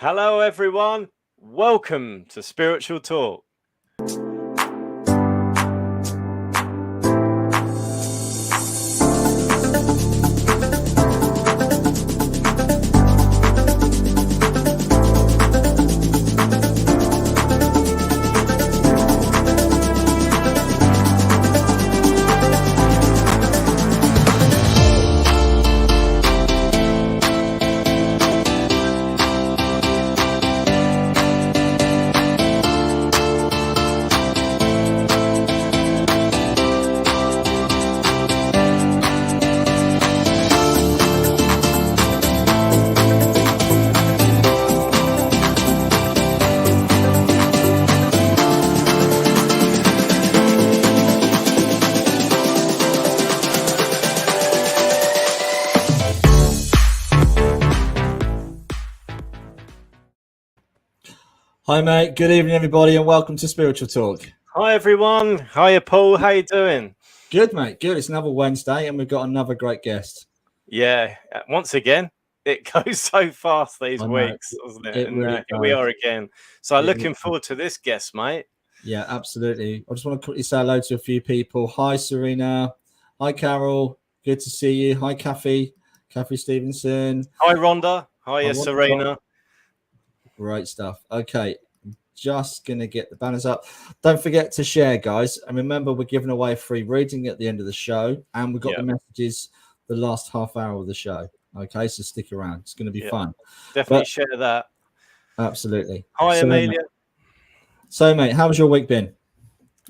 Hello, everyone. Welcome to Spiritual Talk. Hi, mate. Good evening, everybody, and welcome to Spiritual Talk. Hi, everyone. Hiya, Paul. How you doing? Good, mate. Good. It's another Wednesday, and we've got another great guest. Yeah. Once again, it goes so fast these weeks, doesn't it? And really here we are again. So looking forward to this guest, mate. Yeah, absolutely. I just want to quickly say hello to a few people. Hi, Serena. Hi, Carol. Good to see you. Hi, Kathy Stevenson. Hi, Rhonda. Hiya, Serena. Great stuff. Okay, just going to get the banners up. Don't forget to share, guys. And remember, we're giving away a free reading at the end of the show. And we've got the messages the last half hour of the show. Okay, so stick around. It's going to be fun. Definitely share that. Absolutely. Hi, Amelia. So, mate, how's your week been?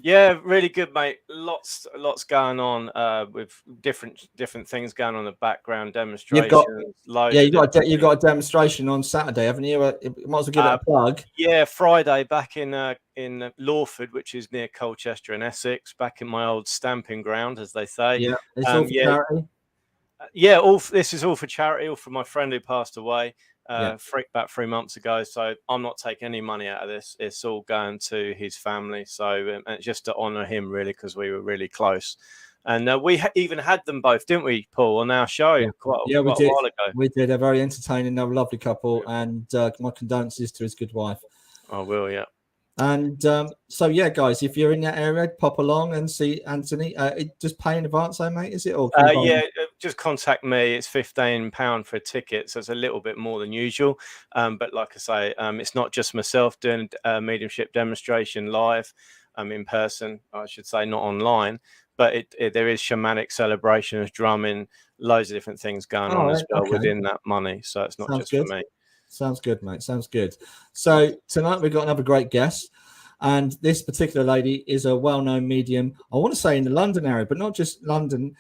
Yeah, really good, mate. Lots going on with different things going on in the background, demonstrations. You've got a demonstration on Saturday, haven't you? Might as well give it a plug. Yeah, Friday back in Lawford, which is near Colchester in Essex, back in my old stamping ground, as they say. Yeah, it's all for charity. Yeah, this is all for charity, all for my friend who passed away. About 3 months ago, so I'm not taking any money out of this. It's all going to his family, so it's just to honour him, really, because we were really close. And we even had them both, didn't we, Paul, on our show quite a while ago. We did. They're very entertaining. They're a lovely couple, and my condolences to his good wife. I will, yeah. And so, yeah, guys, if you're in that area, pop along and see Anthony. Just pay in advance, mate, is it? Or just contact me. It's £15 for a ticket, so it's a little bit more than usual. But like I say, it's not just myself doing a mediumship demonstration live, in person, I should say, not online. But there is shamanic celebrations, drumming, loads of different things going on as well within that money. So it's not just for me. Sounds good, mate. Sounds good. So tonight we've got another great guest, and this particular lady is a well-known medium. I want to say in the London area, but not just London,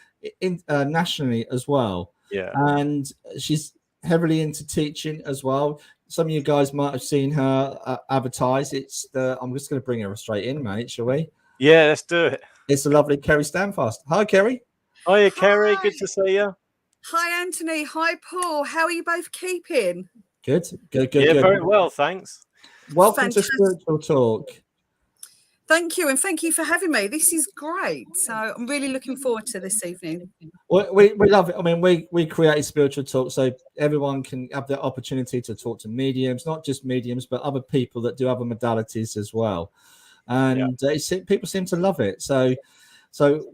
nationally as well. Yeah. And she's heavily into teaching as well. Some of you guys might have seen her advertise. I'm just going to bring her straight in, mate. Shall we? Yeah, let's do it. It's the lovely Kerry Standfast. Hi, Kerry. Hiya, Kerry. Good to see you. Hi, Anthony. Hi, Paul. How are you both keeping? Good. Yeah, very well, thanks. Welcome to Spiritual Talk. Thank you, and thank you for having me. This is great. So I'm really looking forward to this evening. Well, we love it. I mean, we created Spiritual Talk so everyone can have the opportunity to talk to mediums, not just mediums, but other people that do other modalities as well. And people seem to love it. So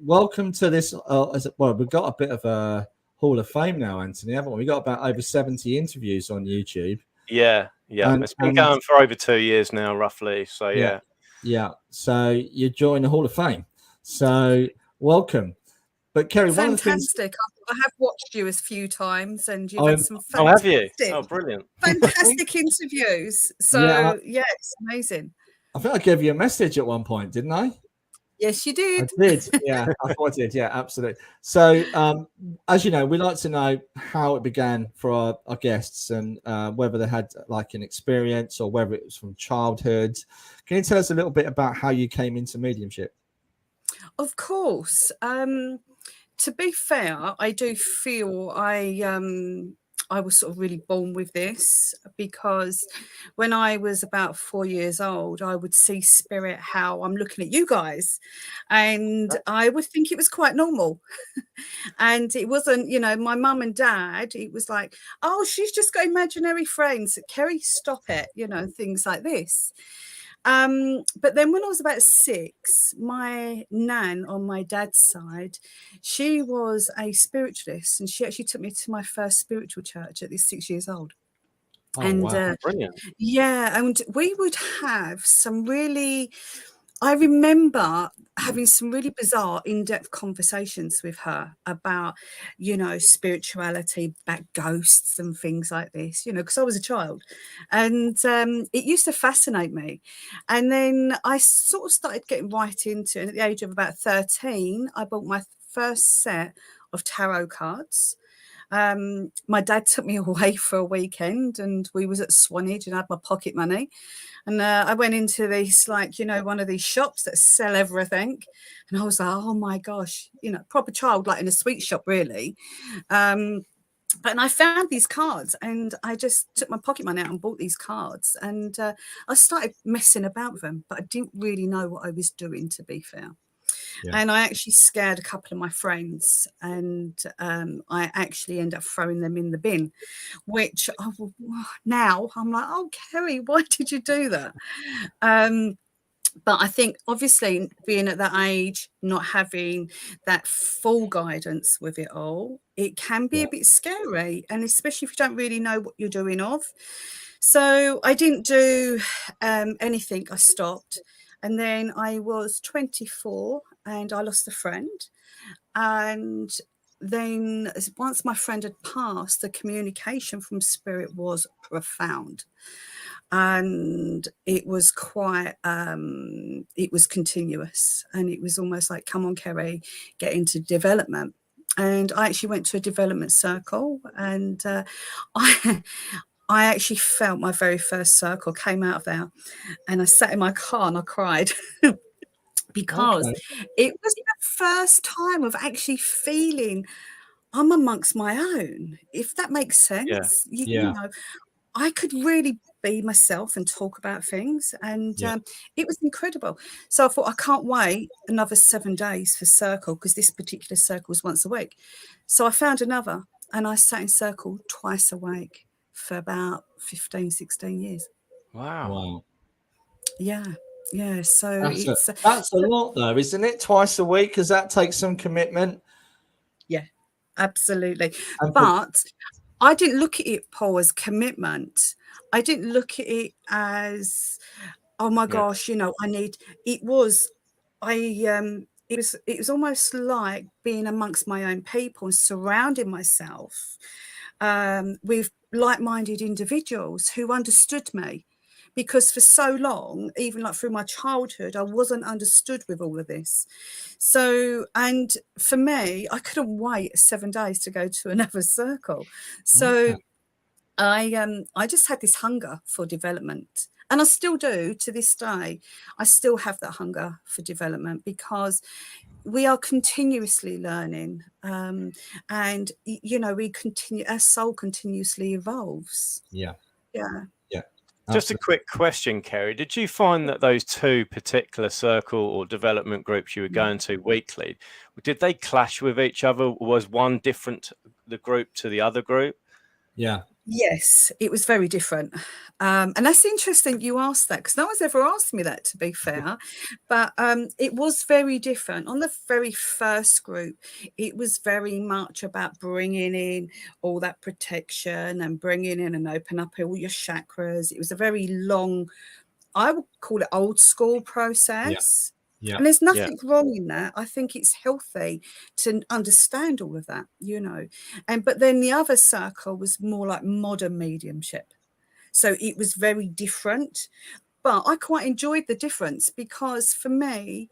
welcome to this. We've got a bit of a Hall of Fame now, Anthony, haven't we? We've got about over 70 interviews on YouTube. Yeah. It's been going for over 2 years now, roughly. So, yeah. So you joined the Hall of Fame. So welcome. But Kerry, fantastic. One of the things... I have watched you a few times, and you've had some fantastic, have you? Oh, brilliant. Fantastic interviews. So, it's amazing. I think I gave you a message at one point, didn't I? Yes, you did. I did. Yeah, I thought I did. Yeah, absolutely. So, as you know, we like to know how it began for our guests and whether they had like an experience or whether it was from childhood. Can you tell us a little bit about how you came into mediumship? Of course. To be fair, I do feel I I was sort of really born with this, because when I was about 4 years old, I would see spirit how I'm looking at you guys, and I would think it was quite normal. And it wasn't, my mum and dad, it was like, oh, she's just got imaginary friends. Kerry, stop it, things like this. But then when I was about 6, my nan on my dad's side, she was a spiritualist, and she actually took me to my first spiritual church at these 6 years old. Oh, And wow. Brilliant. yeah, and we would have some really, I remember having some really bizarre in-depth conversations with her about, spirituality, about ghosts and things like this, because I was a child. And it used to fascinate me. And then I sort of started getting right into it. And at the age of about 13, I bought my first set of tarot cards. My dad took me away for a weekend, and we was at Swanage, and I had my pocket money. And I went into this, one of these shops that sell everything. And I was like, oh my gosh, proper child, like in a sweet shop, really. But I found these cards, and I just took my pocket money out and bought these cards. And I started messing about with them, but I didn't really know what I was doing, to be fair. Yeah. And I actually scared a couple of my friends, and I actually ended up throwing them in the bin, which now I'm like, oh, Kerry, why did you do that? But I think, obviously, being at that age, not having that full guidance with it all, it can be a bit scary, and especially if you don't really know what you're doing of. So I didn't do anything. I stopped. And then I was 24 and I lost a friend. And then once my friend had passed, the communication from spirit was profound. And it was quite, it was continuous. And it was almost like, come on, Kerry, get into development. And I actually went to a development circle, and I actually felt my very first circle, came out of there, and I sat in my car and I cried because it was the first time of actually feeling I'm amongst my own, if that makes sense. You know, I could really be myself and talk about things, and it was incredible. So I thought, I can't wait another 7 days for circle, because this particular circle was once a week. So I found another, and I sat in circle twice a week for about 15, 16 years. Wow. Yeah. So that's a lot, though, isn't it? Twice a week, because that takes some commitment. Yeah, absolutely. But I didn't look at it, Paul, as commitment. I didn't look at it as, oh my gosh, I need. It was almost like being amongst my own people and surrounding myself with like-minded individuals who understood me, because for so long, even like through my childhood, I wasn't understood with all of this. So, and for me, I couldn't wait 7 days to go to another circle. So I just had this hunger for development. And I still do to this day. I still have that hunger for development, because we are continuously learning, and our soul continuously evolves. Just a quick question, Kerry. Did you find that those two particular circle or development groups you were going to weekly, did they clash with each other? Was one different, the group to the other group? Yes, it was very different. And that's interesting you asked that, because no one's ever asked me that, to be fair. But it was very different. On the very first group, it was very much about bringing in all that protection and bringing in and open up all your chakras. It was a very long, I would call it old school process. And there's nothing wrong in that. I think it's healthy to understand all of that, but then the other circle was more like modern mediumship. So it was very different, but I quite enjoyed the difference, because for me,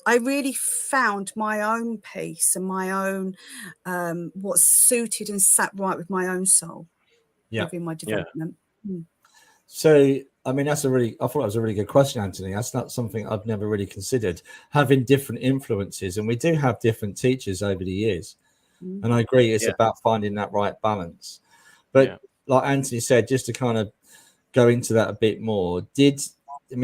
I really found my own peace and my own, what suited and sat right with my own soul within my development. So, I mean, I thought that was a really good question, Anthony. That's not something I've never really considered, having different influences. And we do have different teachers over the years. And I agree, it's about finding that right balance. But like Anthony said, just to kind of go into that a bit more,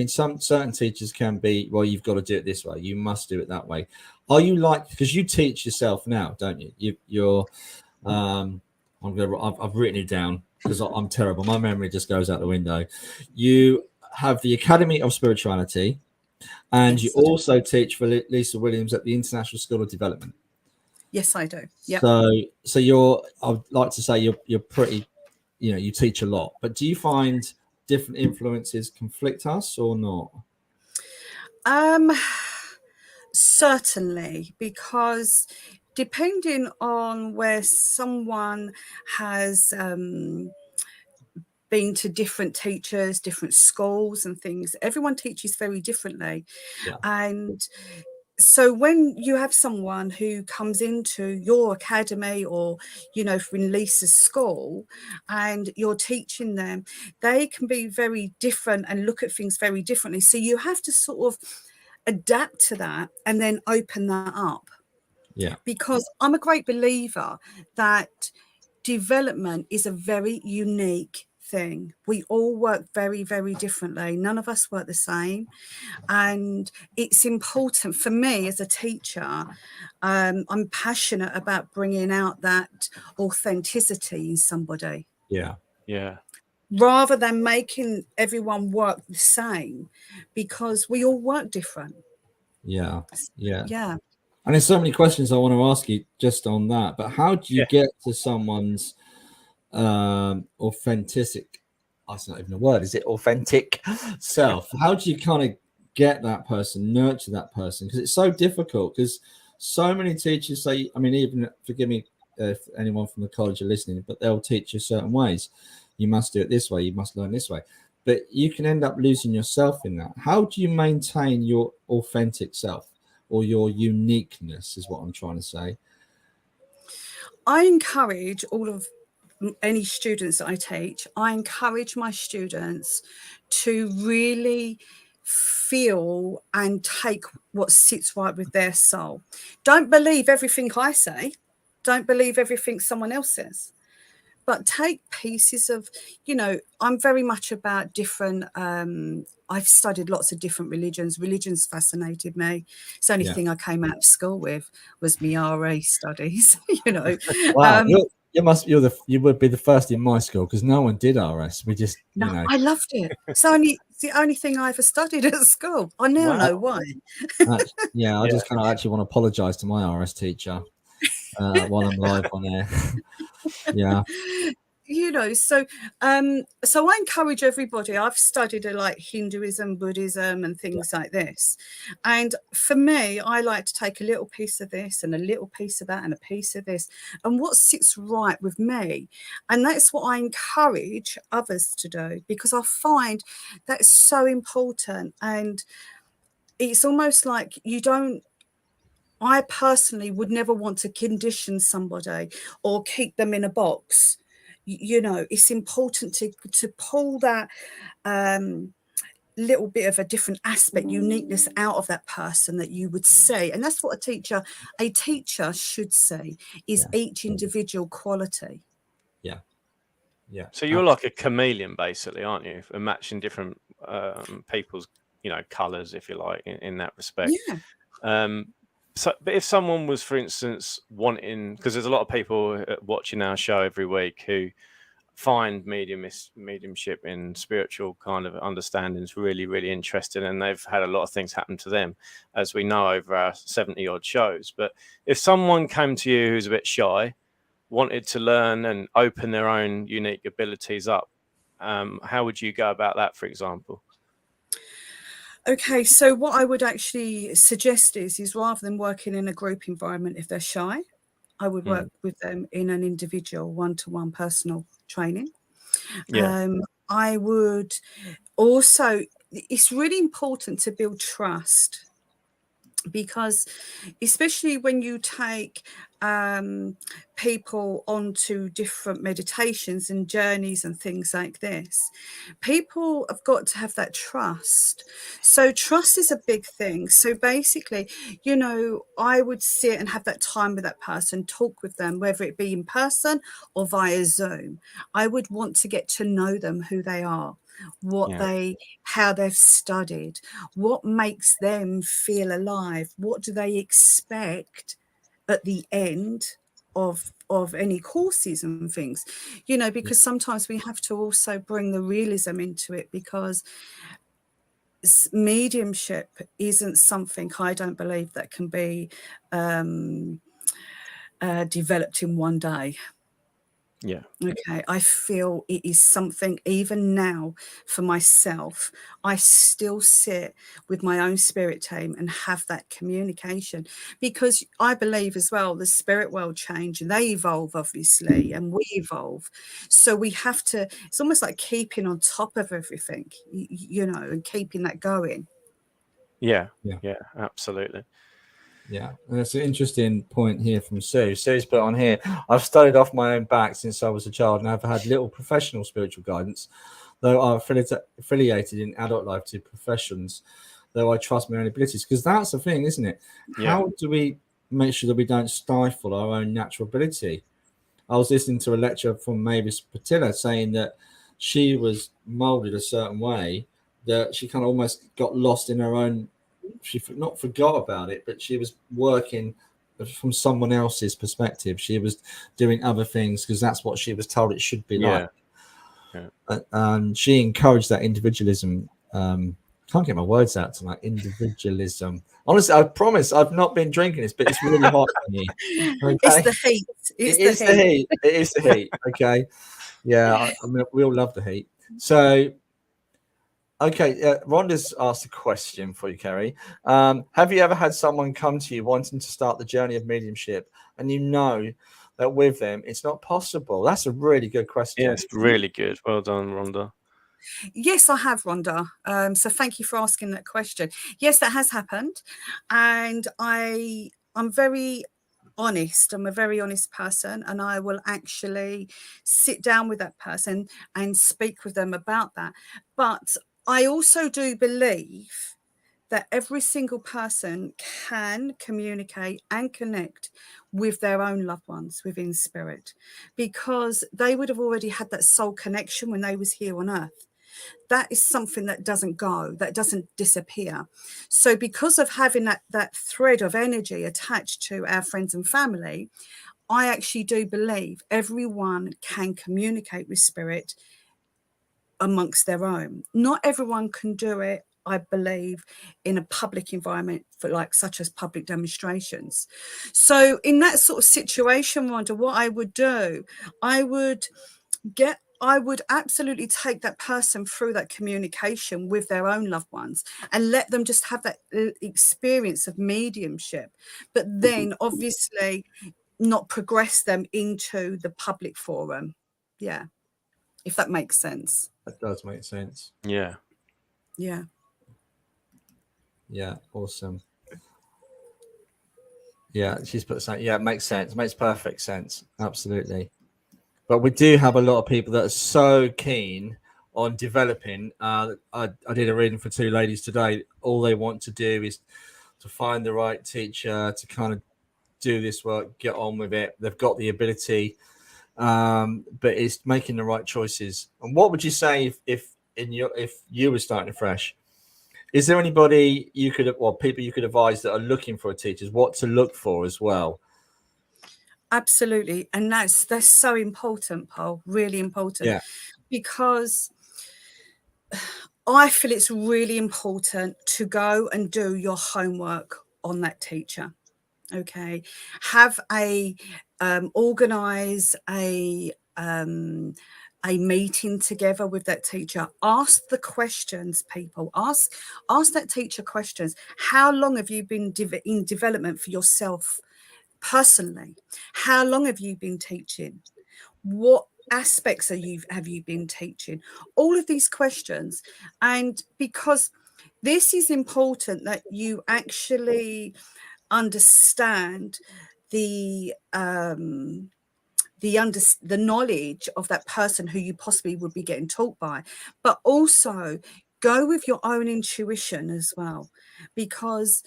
some certain teachers can be, well, you've got to do it this way, you must do it that way. Are you like, because you teach yourself now, don't you? You're I've written it down because I'm terrible. My memory just goes out the window. You have the Academy of Spirituality, and you also teach for Lisa Williams at the International School of Development. Yes, I do. Yeah. So you're, I'd like to say you're pretty, you teach a lot, but do you find different influences conflict us or not? Certainly, because depending on where someone has been to different teachers, different schools and things, everyone teaches very differently. And so when you have someone who comes into your academy or, from Lisa's school, and you're teaching them, they can be very different and look at things very differently. So you have to sort of adapt to that and then open that up. Yeah. Because I'm a great believer that development is a very unique thing. We all work very, very differently. None of us work the same. And it's important for me as a teacher. I'm passionate about bringing out that authenticity in somebody. Yeah. Yeah. Rather than making everyone work the same, because we all work different. Yeah. Yeah. Yeah. And there's so many questions I want to ask you just on that. But how do you get to someone's authentic? That's not even a word, is it? Authentic self. How do you kind of get that person, nurture that person? Because it's so difficult. Because so many teachers say, I mean, even forgive me if anyone from the college are listening, but they'll teach you certain ways. You must do it this way. You must learn this way. But you can end up losing yourself in that. How do you maintain your authentic self? Or your uniqueness is what I'm trying to say. I encourage any students that I teach, I encourage my students to really feel and take what sits right with their soul. Don't believe everything I say. Don't believe everything someone else says. But take pieces of, I'm very much about different, I've studied lots of different religions. Religions fascinated me. It's the only thing I came out of school with was my RA studies, Wow, you would be the first in my school because no one did RS. We just, I loved it. It's the only thing I ever studied at school. I now know why. I just kind of actually want to apologize to my RS teacher while I'm live on air. Yeah. So I encourage everybody. I've studied like Hinduism, Buddhism and things like this. And for me, I like to take a little piece of this and a little piece of that and a piece of this and what sits right with me. And that's what I encourage others to do, because I find that's so important. And it's almost like I personally would never want to condition somebody or keep them in a box. It's important to pull that little bit of a different aspect, uniqueness out of that person that you would see. And that's what a teacher should see, is each individual quality. Yeah. Yeah. So you're like a chameleon, basically, aren't you? For matching different people's, colours, if you like, in that respect. Yeah. But if someone was, for instance, wanting, because there's a lot of people watching our show every week who find mediumship in spiritual kind of understandings really, really interesting, and they've had a lot of things happen to them, as we know over our 70 odd shows. But if someone came to you who's a bit shy, wanted to learn and open their own unique abilities up, how would you go about that, for example? Okay, so what I would actually suggest is rather than working in a group environment, if they're shy, I would work with them in an individual one-to-one personal training. I would also, it's really important to build trust, because especially when you take people onto different meditations and journeys and things like this, people have got to have that trust. So trust is a big thing. So basically, you know, I would sit and have that time with that person, talk with them, whether it be in person or via Zoom. I would want to get to know them, who they are, what they, how they've studied, what makes them feel alive, what do they expect at the end of any courses and things, you know, because sometimes we have to also bring the realism into it, because mediumship isn't something, I don't believe, that can be developed in one day. Yeah. Okay. I feel it is something, even now for myself, I still sit with my own spirit team and have that communication, because I believe as well, the spirit world change and they evolve, obviously, and we evolve. So we have to, it's almost like keeping on top of everything, you know, and keeping that going. Yeah. Absolutely. Yeah, and it's an interesting point here from Sue. Sue's put on here, I've studied off my own back since I was a child, and I've had little professional spiritual guidance, though I'm affiliated in adult life to professions, though I trust my own abilities. Because that's the thing, isn't it? How do we make sure that we don't stifle our own natural ability? I was listening to a lecture from Mavis Patilla saying that she was molded a certain way, that she kind of almost got lost in her own, she not forgot about it, but she was working from someone else's perspective. She was doing other things because that's what she was told it should be like. And she encouraged that individualism. Can't get my words out tonight. Individualism. Honestly, I promise I've not been drinking this, but it's really hot for me. Okay? It's the heat. It is the heat. It is the heat. Okay. Yeah, I mean, we all love the heat. So, okay, Rhonda's asked a question for you, Kerry. Have you ever had someone come to you wanting to start the journey of mediumship, and you know that with them it's not possible? That's a really good question. Yeah, it's really good. Well done, Rhonda. Yes, I have, Rhonda. So thank you for asking that question. Yes, that has happened, and I'm very honest. I'm a very honest person, and I will actually sit down with that person and speak with them about that. But I also do believe that every single person can communicate and connect with their own loved ones within spirit, because they would have already had that soul connection when they was here on earth. That is something that doesn't go, that doesn't disappear. So because of having that thread of energy attached to our friends and family, I actually do believe everyone can communicate with spirit amongst their own. Not everyone can do it, I believe, in a public environment, for like such as public demonstrations. So in that sort of situation, Rhonda, what I would do, I would absolutely take that person through that communication with their own loved ones and let them just have that experience of mediumship, but then obviously not progress them into the public forum. Yeah, if that makes sense. That does make sense. Yeah. Yeah, awesome. Yeah, she's put something. Yeah, it makes sense. It makes perfect sense. Absolutely. But we do have a lot of people that are so keen on developing. I did a reading for two ladies today. All they want to do is to find the right teacher to kind of do this work, get on with it. They've got the ability, but it's making the right choices. And what would you say if you were starting afresh? Is there anybody you could, well, people you could advise that are looking for a teacher, what to look for as well? Absolutely. And that's so important, Paul, really important. Yeah. Because I feel it's really important to go and do your homework on that teacher. Okay. Have organize a meeting together with that teacher. Ask the questions, people. Ask that teacher questions. How long have you been in development for yourself personally? How long have you been teaching? What aspects have you been teaching? All of these questions. And because this is important, that you actually understand the the knowledge of that person who you possibly would be getting taught by, but also go with your own intuition as well, because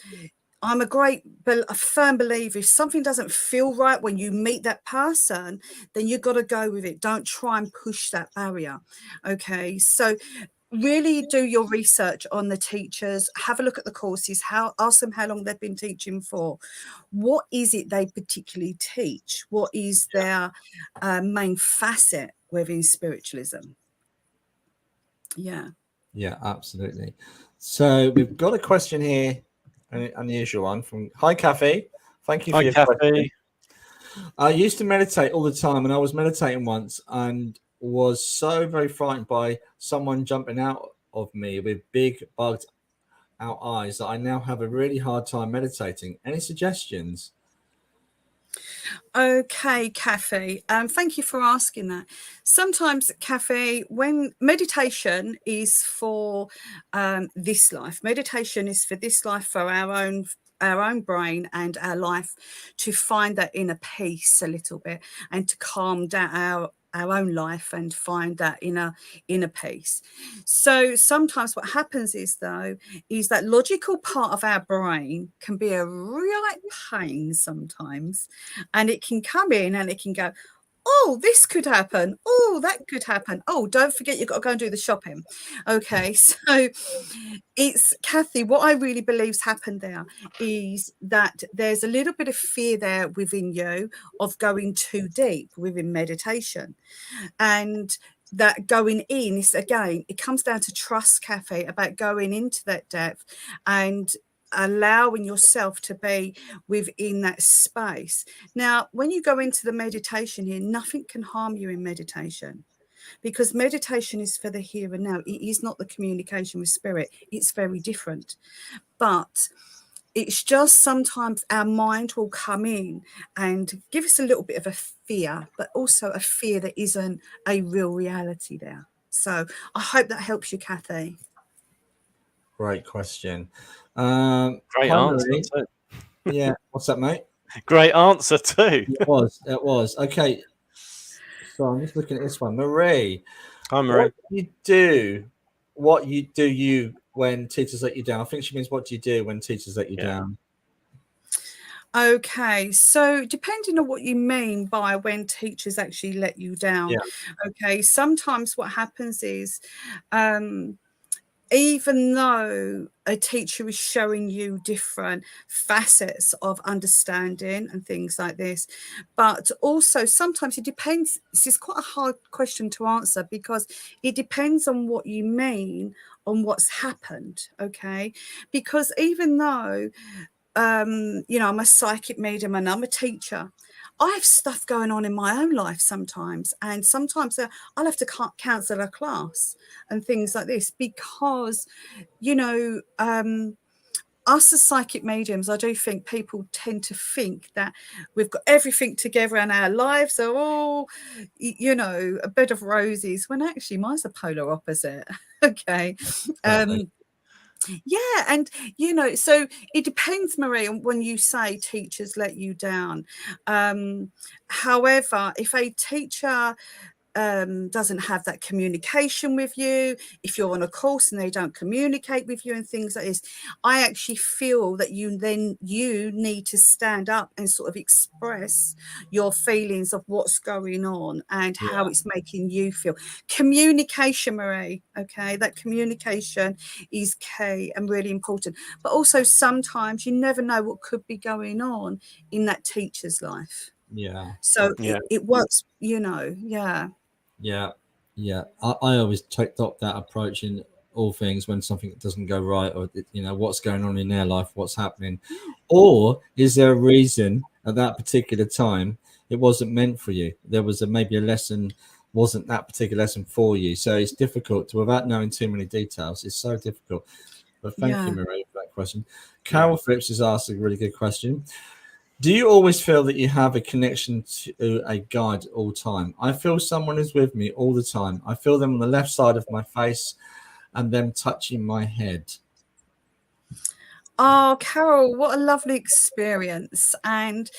I'm a firm believer, if something doesn't feel right when you meet that person, then you've got to go with it. Don't try and push that barrier. Okay, so really do your research on the teachers, have a look at the courses, ask them how long they've been teaching for, what is it they particularly teach, what is their main facet within spiritualism. Yeah, absolutely. So we've got a question here, an unusual one from Hi Kathy. Thank you for your question. I used to meditate all the time, and I was meditating once and was so very frightened by someone jumping out of me with big bugged out eyes that I now have a really hard time meditating. Any suggestions? Okay, Kathy, thank you for asking that. Sometimes, Kathy, when meditation is for this life, meditation is for this life, for our own brain and our life, to find that inner peace a little bit and to calm down our own life and find that inner peace. So sometimes what happens is that logical part of our brain can be a right pain sometimes, and it can come in and it can go, oh, this could happen. Oh, that could happen. Oh, don't forget, you've got to go and do the shopping. Okay, so it's, Kathy, what I really believe's happened there is that there's a little bit of fear there within you of going too deep within meditation. And that going in is, again, it comes down to trust, Kathy, about going into that depth and allowing yourself to be within that space. Now, when you go into the meditation here, nothing can harm you in meditation, because meditation is for the here and now. It is not the communication with spirit. It's very different. But it's just sometimes our mind will come in and give us a little bit of a fear, but also a fear that isn't a real reality there. So I hope that helps you, Kathy. Great question. Great answer too. Yeah, what's that, mate? Great answer too. It was. Okay. So I'm just looking at this one. Marie. Hi, Marie. What do you when teachers let you down? I think she means what do you do when teachers let you down? Okay, so depending on what you mean by when teachers actually let you down. Okay, sometimes what happens is even though a teacher is showing you different facets of understanding and things like this, but also sometimes it depends. This is quite a hard question to answer, because it depends on what you mean on what's happened. Okay, because even though I'm a psychic medium and I'm a teacher, I have stuff going on in my own life sometimes, and sometimes I'll have to cancel a class and things like this, because us as psychic mediums, I do think people tend to think that we've got everything together and our lives are all, a bed of roses, when actually mine's a polar opposite. Okay. Yeah, and so it depends, Marie, on when you say teachers let you down. However, if a teacher doesn't have that communication with you, if you're on a course and they don't communicate with you and things like this, I actually feel that you need to stand up and sort of express your feelings of what's going on and how it's making you feel. Communication, Marie, okay, that communication is key and really important. But also sometimes you never know what could be going on in that teacher's life. So it works, I always adopt that approach in all things when something doesn't go right, or what's going on in their life, what's happening, or is there a reason at that particular time it wasn't meant for you? There was maybe a lesson, wasn't that particular lesson for you? So it's difficult to, without knowing too many details, it's so difficult. But thank you, Marie, for that question. Carol Phillips has asked a really good question. Do you always feel that you have a connection to a guide all the time? I feel someone is with me all the time. I feel them on the left side of my face and them touching my head. Oh, Carol, what a lovely experience. And,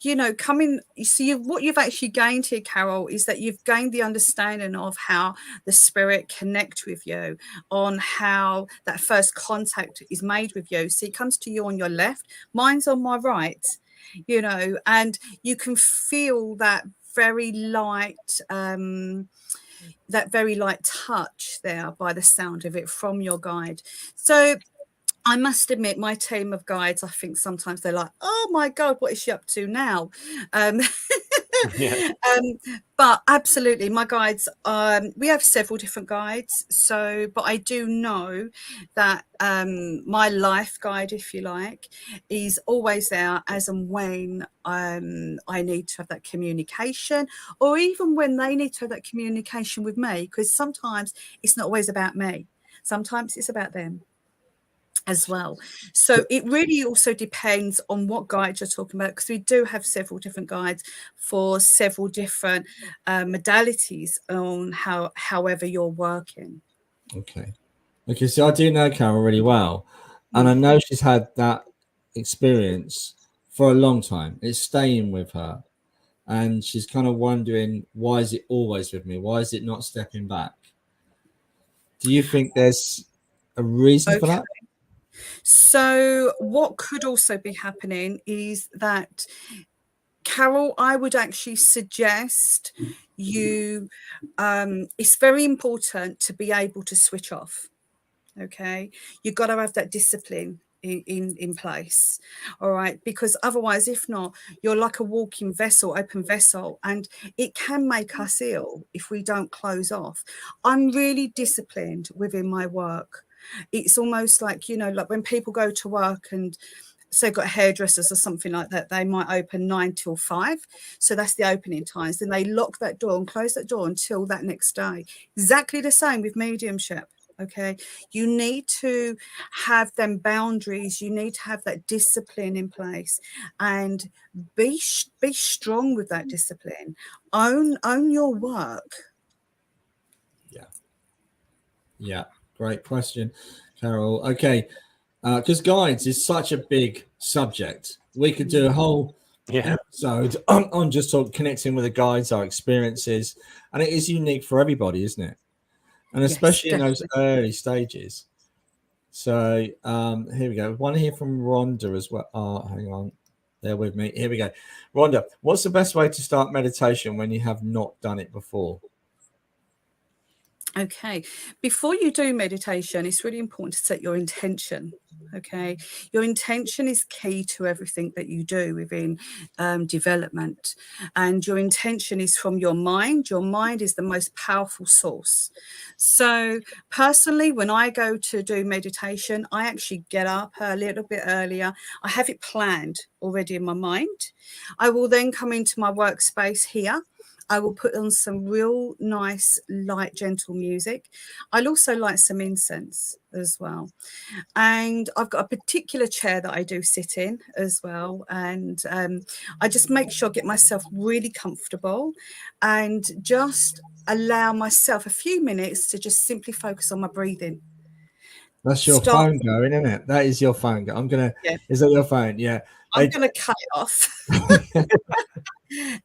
you know, what you've actually gained here, Carol, is that you've gained the understanding of how the spirit connect with you, on how that first contact is made with you. So it comes to you on your left, mine's on my right, you know, and you can feel that very light, touch there by the sound of it from your guide. So I must admit, my team of guides, I think sometimes they're like, oh my God, what is she up to now? Yeah. But absolutely, my guides, we have several different guides. So, but I do know that my life guide, if you like, is always there as and when I need to have that communication, or even when they need to have that communication with me, because sometimes it's not always about me. Sometimes it's about them as well. So it really also depends on what guide you're talking about, because we do have several different guides for several different modalities on however you're working. Okay. So I do know Carol really well, and I know she's had that experience for a long time. It's staying with her, and she's kind of wondering, why is it always with me? Why is it not stepping back? Do you think there's a reason for that? So what could also be happening is that, Carol, I would actually suggest you, it's very important to be able to switch off. Okay, you've got to have that discipline in place. All right, because otherwise, if not, you're like a walking vessel, open vessel, and it can make us ill if we don't close off. I'm really disciplined within my work. It's almost like, you know, like when people go to work and so got hairdressers or something like that, they might open 9 till 5. So that's the opening times. Then they lock that door and close that door until that next day. Exactly the same with mediumship. Okay, you need to have them boundaries. You need to have that discipline in place, and be strong with that discipline. Own your work. Yeah, great question, Carol. Okay, because guides is such a big subject. We could do a whole episode on just connecting with the guides, our experiences, and it is unique for everybody, isn't it? And especially in those early stages. So here we go. One here from Rhonda as well. Oh, hang on. They're with me. Here we go. Rhonda, what's the best way to start meditation when you have not done it before? Okay, before you do meditation, it's really important to set your intention. Okay, your intention is key to everything that you do within development, and your intention is from your mind. Your mind is the most powerful source. So personally, when I go to do meditation, I actually get up a little bit earlier. I have it planned already in my mind. I will then come into my workspace here. I will put on some real nice, light, gentle music. I'll also light some incense as well. And I've got a particular chair that I do sit in as well. And I just make sure I get myself really comfortable and just allow myself a few minutes to just simply focus on my breathing. That's your phone going, isn't it? That is your phone. I'm going to, is that your phone? Yeah. I'm going to cut it off.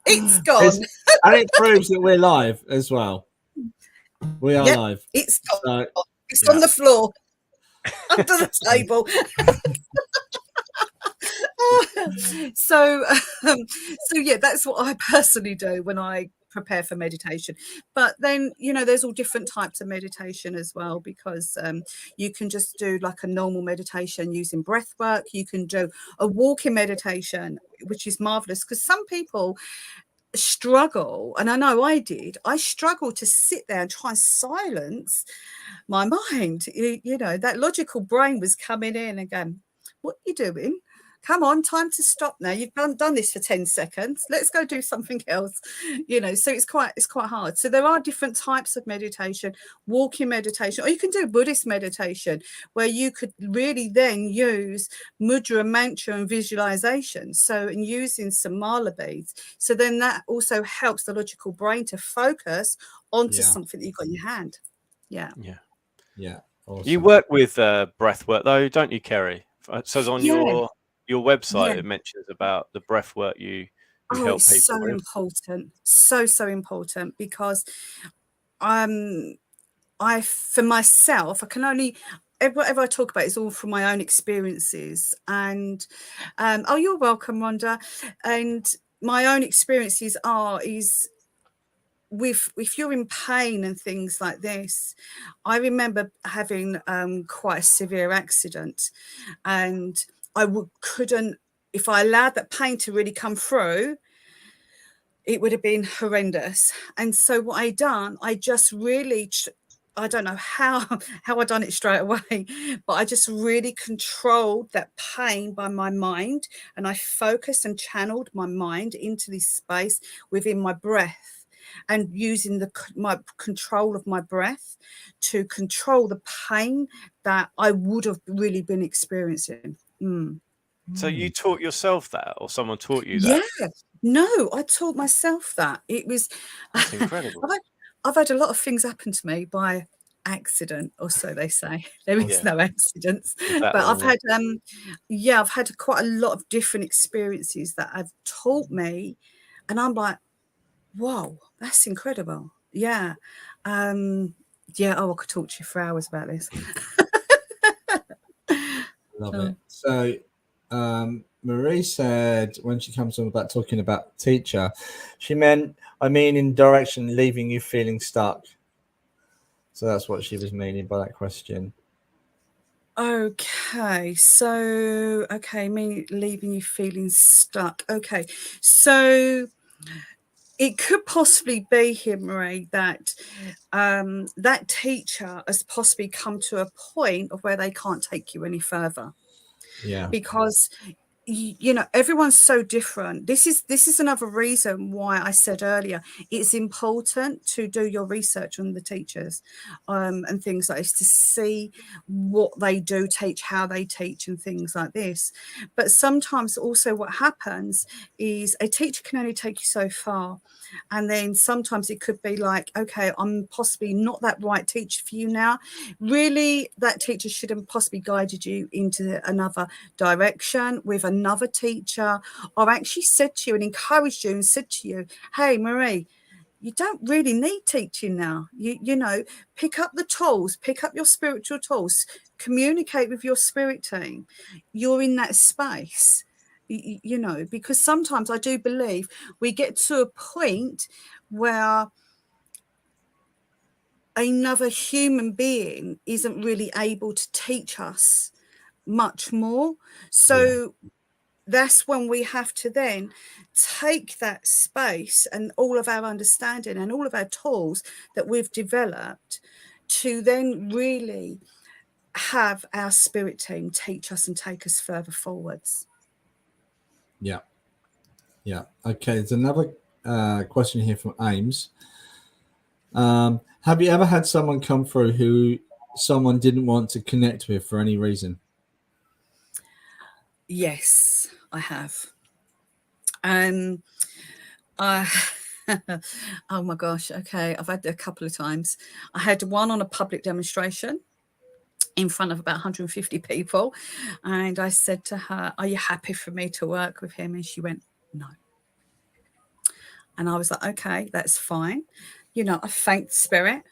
It's gone. And it proves that we're live as well. We are live. It's gone. So, it's on the floor under the table. So yeah, that's what I personally do when I prepare for meditation. But then, you know, there's all different types of meditation as well, because you can just do like a normal meditation using breath work. You can do a walking meditation, which is marvelous, because some people struggle, and I know I did. I struggled to sit there and try and silence my mind. You know, that logical brain was coming in and going, what are you doing? Come on, time to stop now. You've done this for 10 seconds. Let's go do something else. You know, so it's quite hard. So there are different types of meditation, walking meditation, or you can do Buddhist meditation, where you could really then use mudra, mantra, and visualization. So, and using some mala beads. So then that also helps the logical brain to focus onto something that you've got in your hand. Yeah. Awesome. You work with breath work though, don't you, Kerry? So it's on Yeah. your website, Yeah. it mentions about the breath work you Oh, help it's people so with. important. So important, because for myself, I can only, whatever I talk about is all from my own experiences. And oh, you're welcome, Rhonda. And my own experiences is with, if you're in pain and things like this. I remember having quite a severe accident, and couldn't, if I allowed that pain to really come through, it would have been horrendous. And so what I done, I just really, I don't know how I done it straight away, but I just really controlled that pain by my mind, and I focused and channeled my mind into this space within my breath, and using my control of my breath to control the pain that I would have really been experiencing. So you taught yourself that, or someone taught you that? Yeah, no, I taught myself that. It was, That's incredible. I've had a lot of things happen to me by accident, or so they say. There is no accidents, Exactly, but I've had I've had quite a lot of different experiences that have taught me, and I'm like, whoa, that's incredible. Yeah. Yeah, oh, I could talk to you for hours about this. Love it. So Marie said when she comes on about talking about teacher, she meant, in direction leaving you feeling stuck. So that's what she was meaning by that question. Okay, so me leaving you feeling stuck. Okay, so it could possibly be here, Marie, that that teacher has possibly come to a point of where they can't take you any further. Yeah, because everyone's so different. This is another reason why I said earlier it's important to do your research on the teachers and things like this, to see what they do teach, how they teach, and things like this. But sometimes also what happens is a teacher can only take you so far, and then sometimes it could be like, okay, I'm possibly not that right teacher for you now. Really, that teacher should have possibly guided you into another direction with another teacher, or actually said to you and encouraged you and said to you, hey, Marie, you don't really need teaching now. You know, pick up the tools, pick up your spiritual tools, communicate with your spirit team. You're in that space, you know, because sometimes I do believe we get to a point where another human being isn't really able to teach us much more. So that's when we have to then take that space and all of our understanding and all of our tools that we've developed to then really have our spirit team teach us and take us further forwards. Yeah. Okay, there's another question here from Ames. Have you ever had someone come through who someone didn't want to connect with for any reason? Yes, I have. Oh my gosh. Okay. I've had a couple of times. I had one on a public demonstration in front of about 150 people. And I said to her, are you happy for me to work with him? And she went, no. And I was like, okay, that's fine. You know, I thanked Spirit,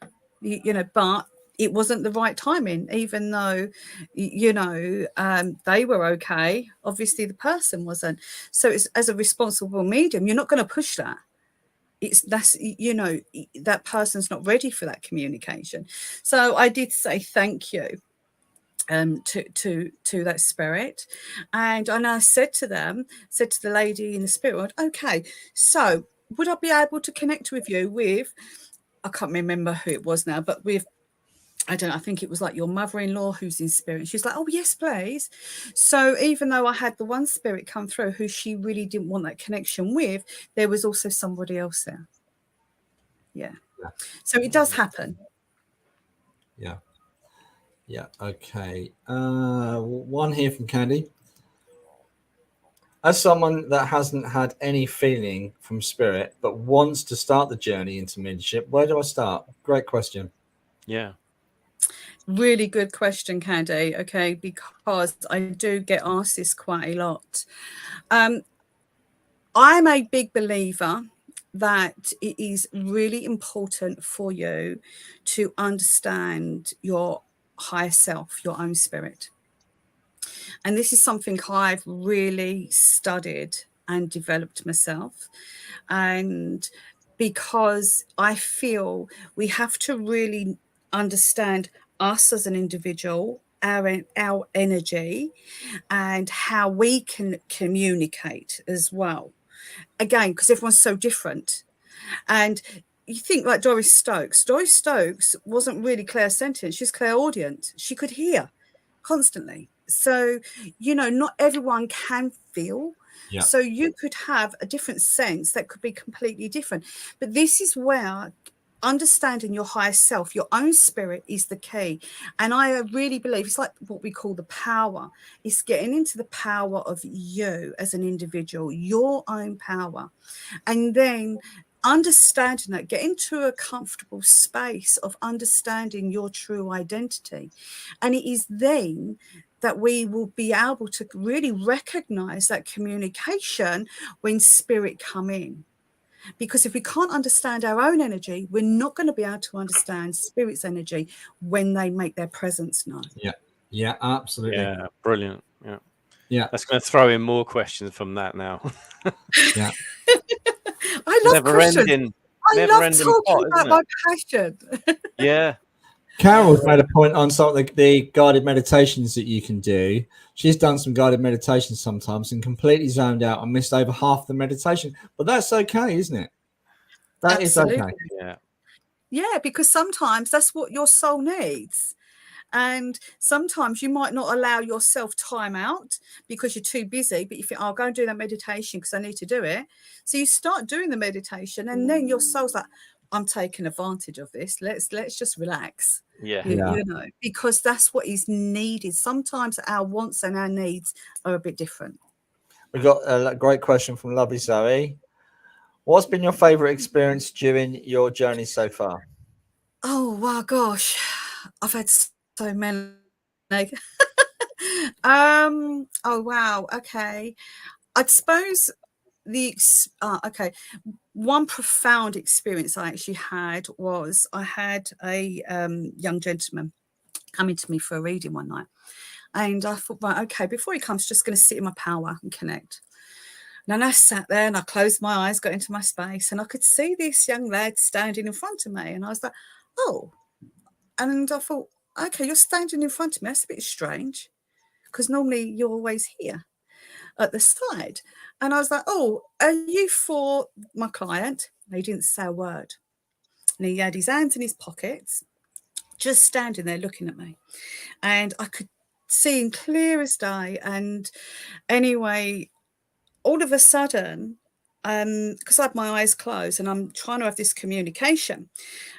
you know, but it wasn't the right timing, even though, you know, they were okay. Obviously, the person wasn't. So it's, as a responsible medium, you're not going to push that. That's, you know, that person's not ready for that communication. So I did say thank you to that spirit, and I said to the lady in the spirit world, okay, so would I be able to connect with you with, I can't remember who it was now, but with, I don't know, I think it was like your mother-in-law who's in spirit. She's like, oh yes, please. So even though I had the one spirit come through who she really didn't want that connection with, there was also somebody else there. Yeah. So it does happen. Yeah. Okay. One here from Candy. As someone that hasn't had any feeling from spirit but wants to start the journey into mediumship, where do I start? Great question. Yeah. Really good question, Candy. Okay, because I do get asked this quite a lot. I'm a big believer that it is really important for you to understand your higher self, your own spirit. And this is something I've really studied and developed myself. And because I feel we have to really understand us as an individual, our energy, and how we can communicate as well. Again, because everyone's so different. And you think like Doris Stokes. Doris Stokes wasn't really clairsentient. She's clairaudient. She could hear constantly. So, not everyone can feel. Yeah. So you could have a different sense that could be completely different. But this is where understanding your higher self, your own spirit, is the key. And I really believe it's like what we call the power. It's getting into the power of you as an individual, your own power. And then understanding that, get into a comfortable space of understanding your true identity. And it is then that we will be able to really recognize that communication when spirit come in. Because if we can't understand our own energy, we're not going to be able to understand spirit's energy when they make their presence known. Yeah, absolutely. Yeah, brilliant. Yeah, that's going to throw in more questions from that now. Yeah. I love questions. I love talking about my passion. Yeah. Carol's made a point on some of the guided meditations that you can do. She's done some guided meditations sometimes and completely zoned out and missed over half the meditation. But that's okay, isn't it? That Absolutely. is okay. Yeah, because sometimes that's what your soul needs. And sometimes you might not allow yourself time out because you're too busy, but you think, I'll go and do that meditation because I need to do it. So you start doing the meditation and then your soul's like, I'm taking advantage of this. Let's just relax. Because that's what is needed. Sometimes our wants and our needs are a bit different. We got a great question from Lovely Zoe. What's been your favorite experience during your journey so far? Oh, wow, gosh. I've had so many. Oh, wow. Okay. I suppose one profound experience I actually had was I had a young gentleman coming to me for a reading one night. And I thought, right, okay, before he comes, just going to sit in my power and connect. And then I sat there and I closed my eyes, got into my space, and I could see this young lad standing in front of me. And I was like, oh. And I thought, okay, you're standing in front of me. That's a bit strange because normally you're always here at the side. And I was like, oh, are you for my client? And he didn't say a word. And he had his hands in his pockets, just standing there looking at me. And I could see him clear as day. And anyway, all of a sudden, because I had my eyes closed and I'm trying to have this communication.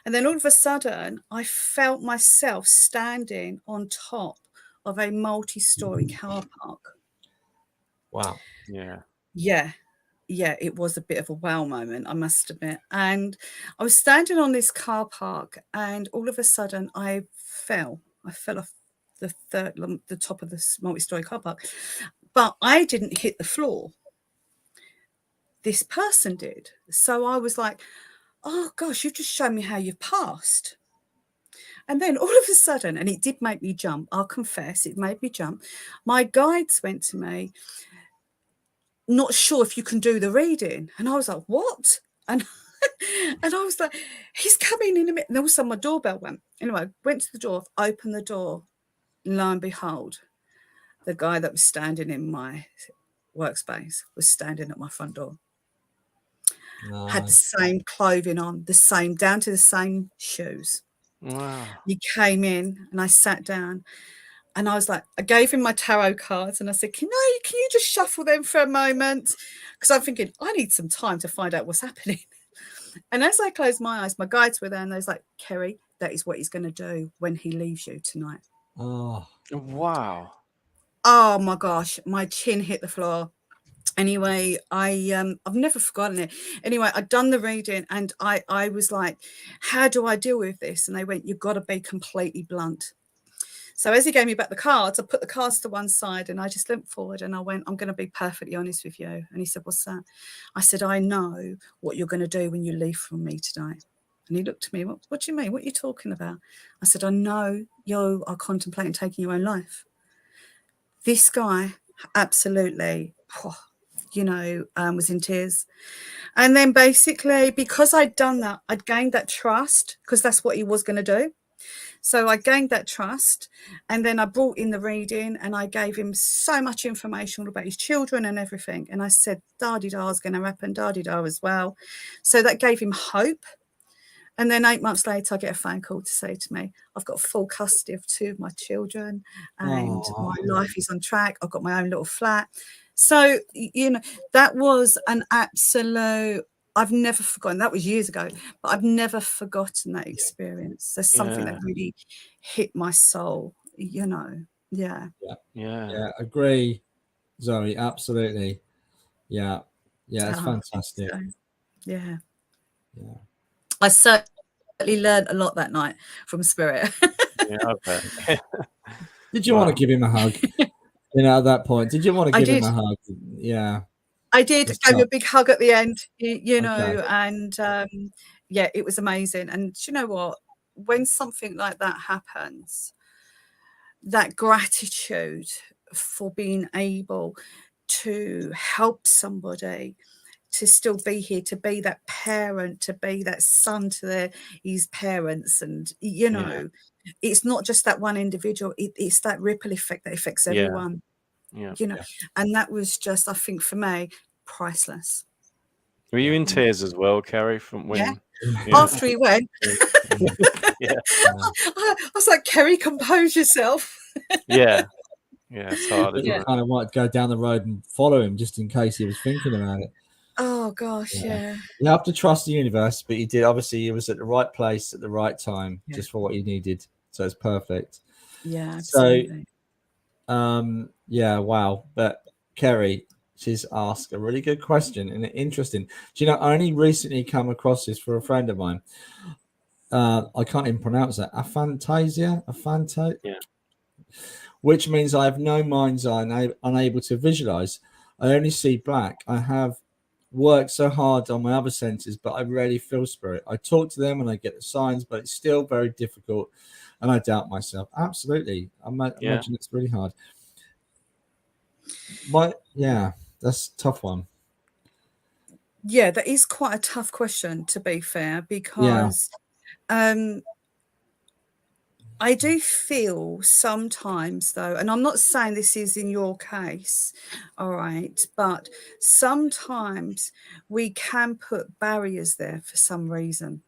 And then all of a sudden, I felt myself standing on top of a multi-story car park. Wow. Yeah, it was a bit of a wow moment, I must admit. And I was standing on this car park and all of a sudden I fell off the top of this multi-story car park, but I didn't hit the floor. This person did. So I was like, oh gosh, you've just shown me how you've passed. And then all of a sudden, and it did make me jump, I'll confess, it made me jump. My guides went to me, not sure if you can do the reading. And I was like, what? And I was like, he's coming in a minute. And also my doorbell went. Anyway, I went to the door, opened the door. And lo and behold, the guy that was standing in my workspace was standing at my front door. Nice. Had the same clothing on, down to the same shoes. Wow. He came in and I sat down. And I was like, I gave him my tarot cards and I said, can you just shuffle them for a moment? Because I'm thinking, I need some time to find out what's happening. And as I closed my eyes, my guides were there and they was like, Kerry, that is what he's going to do when he leaves you tonight. Oh, wow. Oh my gosh, my chin hit the floor. Anyway, I've never forgotten it. Anyway, I'd done the reading and I was like, how do I deal with this? And they went, you've got to be completely blunt. So as he gave me back the cards, I put the cards to one side and I just leant forward and I went, I'm going to be perfectly honest with you. And he said, what's that? I said, I know what you're going to do when you leave from me today. And he looked at me, what do you mean? What are you talking about? I said, I know you are contemplating taking your own life. This guy, absolutely, was in tears. And then basically, because I'd done that, I'd gained that trust, because that's what he was going to do. So I gained that trust, and then I brought in the reading and I gave him so much information all about his children and everything. And I said, da-di-da is going to happen, da-di-da as well. So that gave him hope. And then 8 months later, I get a phone call to say to me, I've got full custody of 2 of my children and my life is on track. I've got my own little flat. So, that was an absolute, I've never forgotten. That was years ago, but I've never forgotten that experience. There's something that really hit my soul, Yeah. Agree, Zoe. Absolutely. Yeah. It's fantastic. Yeah. I certainly learned a lot that night from Spirit. I bet. Did you want to give him a hug? At that point, did you want to give him a hug? Yeah. I did. Gave him a big hug at the end, and it was amazing. And do you know what? When something like that happens, that gratitude for being able to help somebody, to still be here, to be that parent, to be that son to his parents, and it's not just that one individual, it's that ripple effect that affects everyone. And that was just, I think for me, priceless. Were you in tears as well, Kerry, from when after he went? I was like, Kerry, compose yourself. It's hard. You kind of might go down the road and follow him just in case he was thinking about it. Oh gosh, You have to trust the universe, but you did. Obviously, he was at the right place at the right time, just for what you needed. So it's perfect. Yeah, absolutely. So, wow. But Kerry, she's asked a really good question and interesting. Do you know, I only recently come across this for a friend of mine. I can't even pronounce that. Aphantasia, which means I have no mind's eye, unable to visualize. I only see black. I have worked so hard on my other senses, but I rarely feel spirit. I talk to them and I get the signs, but it's still very difficult, and I doubt myself. Absolutely, I imagine it's really hard. That's a tough one. Yeah, that is quite a tough question, to be fair, because I do feel sometimes, though, and I'm not saying this is in your case, all right, but sometimes we can put barriers there for some reason.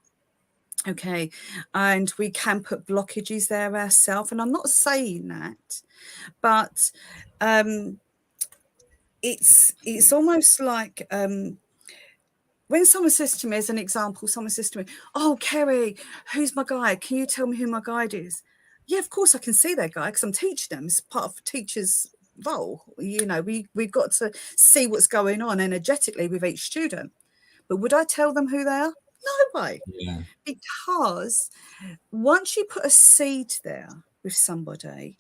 Okay, and we can put blockages there ourselves, and I'm not saying that, but it's almost like when someone says to me, as an example, someone says to me, oh, Kerry, who's my guide? Can you tell me who my guide is? Yeah, of course I can see their guide because I'm teaching them. It's part of the teacher's role. We've got to see what's going on energetically with each student. But would I tell them who they are? No way. Yeah. Because once you put a seed there with somebody,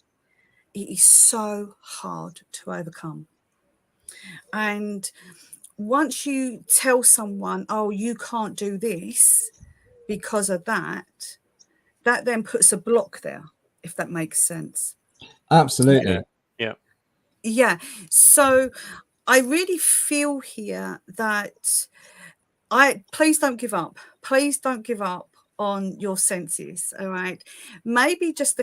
it is so hard to overcome. And once you tell someone, oh, you can't do this because of that, that then puts a block there, if that makes sense. Absolutely. Yeah. So I really feel here that please don't give up. Please don't give up on your senses. All right. Maybe just the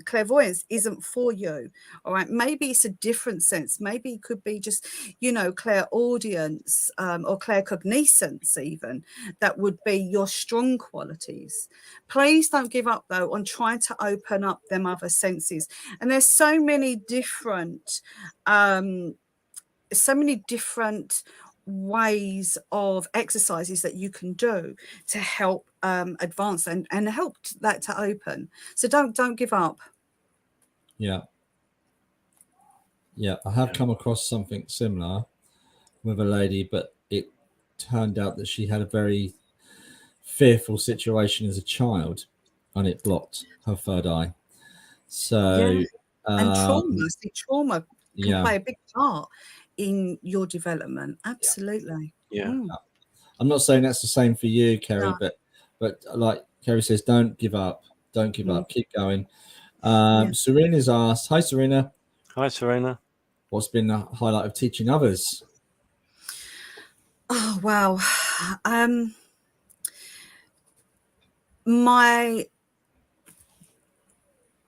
clairvoyance isn't for you. All right. Maybe it's a different sense. Maybe it could be just, clairaudience or claircognizance even. That would be your strong qualities. Please don't give up, though, on trying to open up them other senses. And there's so many different ways of exercises that you can do to help advance and help that to open. So don't give up. Yeah, I have come across something similar with a lady, but it turned out that she had a very fearful situation as a child, and it blocked her third eye. So, And trauma, I think trauma can yeah, play a big part in your development. Absolutely. Yeah. I'm not saying that's the same for you, Kerry, No. but like Kerry says, don't give up. Don't give up. Keep going. Yeah. Serena's asked, hi, Serena. Hi, Serena. What's been the highlight of teaching others? Oh, wow.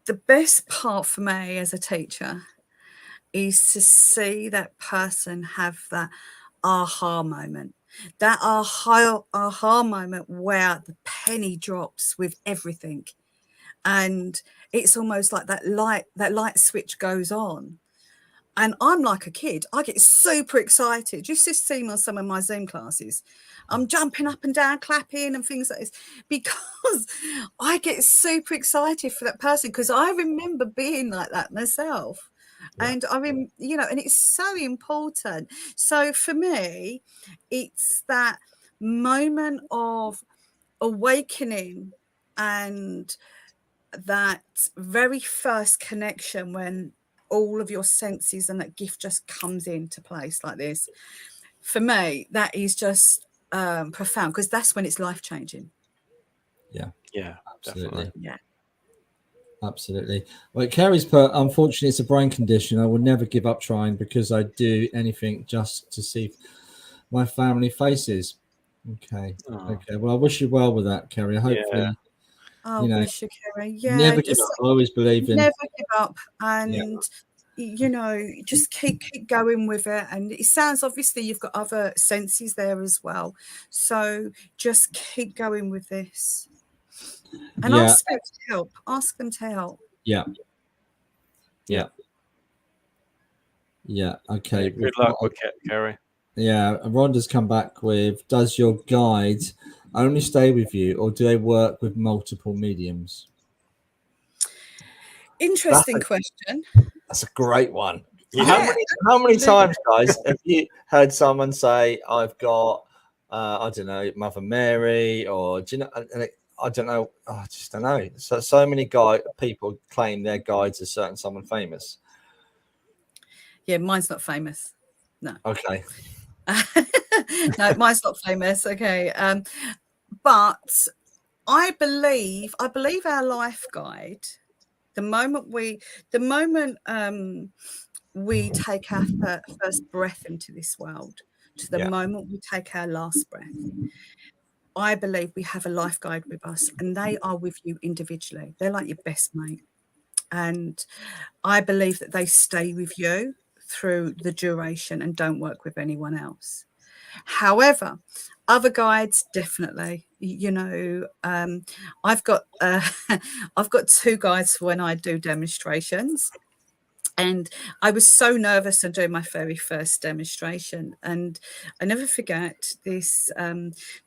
The best part for me as a teacher is to see that person have that aha moment. That aha moment where the penny drops with everything. And it's almost like that light switch goes on. And I'm like a kid. I get super excited. You just see me on some of my Zoom classes. I'm jumping up and down, clapping and things like this, because I get super excited for that person, because I remember being like that myself. Yeah. And I mean, and it's so important. So for me, it's that moment of awakening and that very first connection when all of your senses and that gift just comes into place like this. For me, that is just profound, because that's when it's life-changing. Yeah, Absolutely. Yeah. Absolutely. Well, Kerry's put, unfortunately, it's a brain condition. I will never give up trying, because I do anything just to see my family faces. Okay. Okay. Well, I wish you well with that, Kerry. Hopefully, Wish you, Kerry. Yeah, never give up. I always believe in never give up, and just keep going with it. And it sounds, obviously you've got other senses there as well, so just keep going with this. And ask them to help. Ask them to help. Yeah. Okay. Good luck with Kerry. Yeah. Rhonda's come back with, does your guide only stay with you, or do they work with multiple mediums? Interesting question. That's a great one. Yeah. How many times, guys, have you heard someone say, I've got, I don't know, Mother Mary, or do you know, I don't know. I just don't know. So many people claim their guides are certain someone famous. Yeah, mine's not famous. No. Okay. No, mine's not famous. Okay. But I believe our life guide, the moment we take our first breath into this world, to the moment we take our last breath, I believe we have a life guide with us, and they are with you individually. They're like your best mate. And I believe that they stay with you through the duration and don't work with anyone else. However, other guides, definitely, I've got I've got two guides for when I do demonstrations. And I was so nervous to do my very first demonstration, and I never forget this.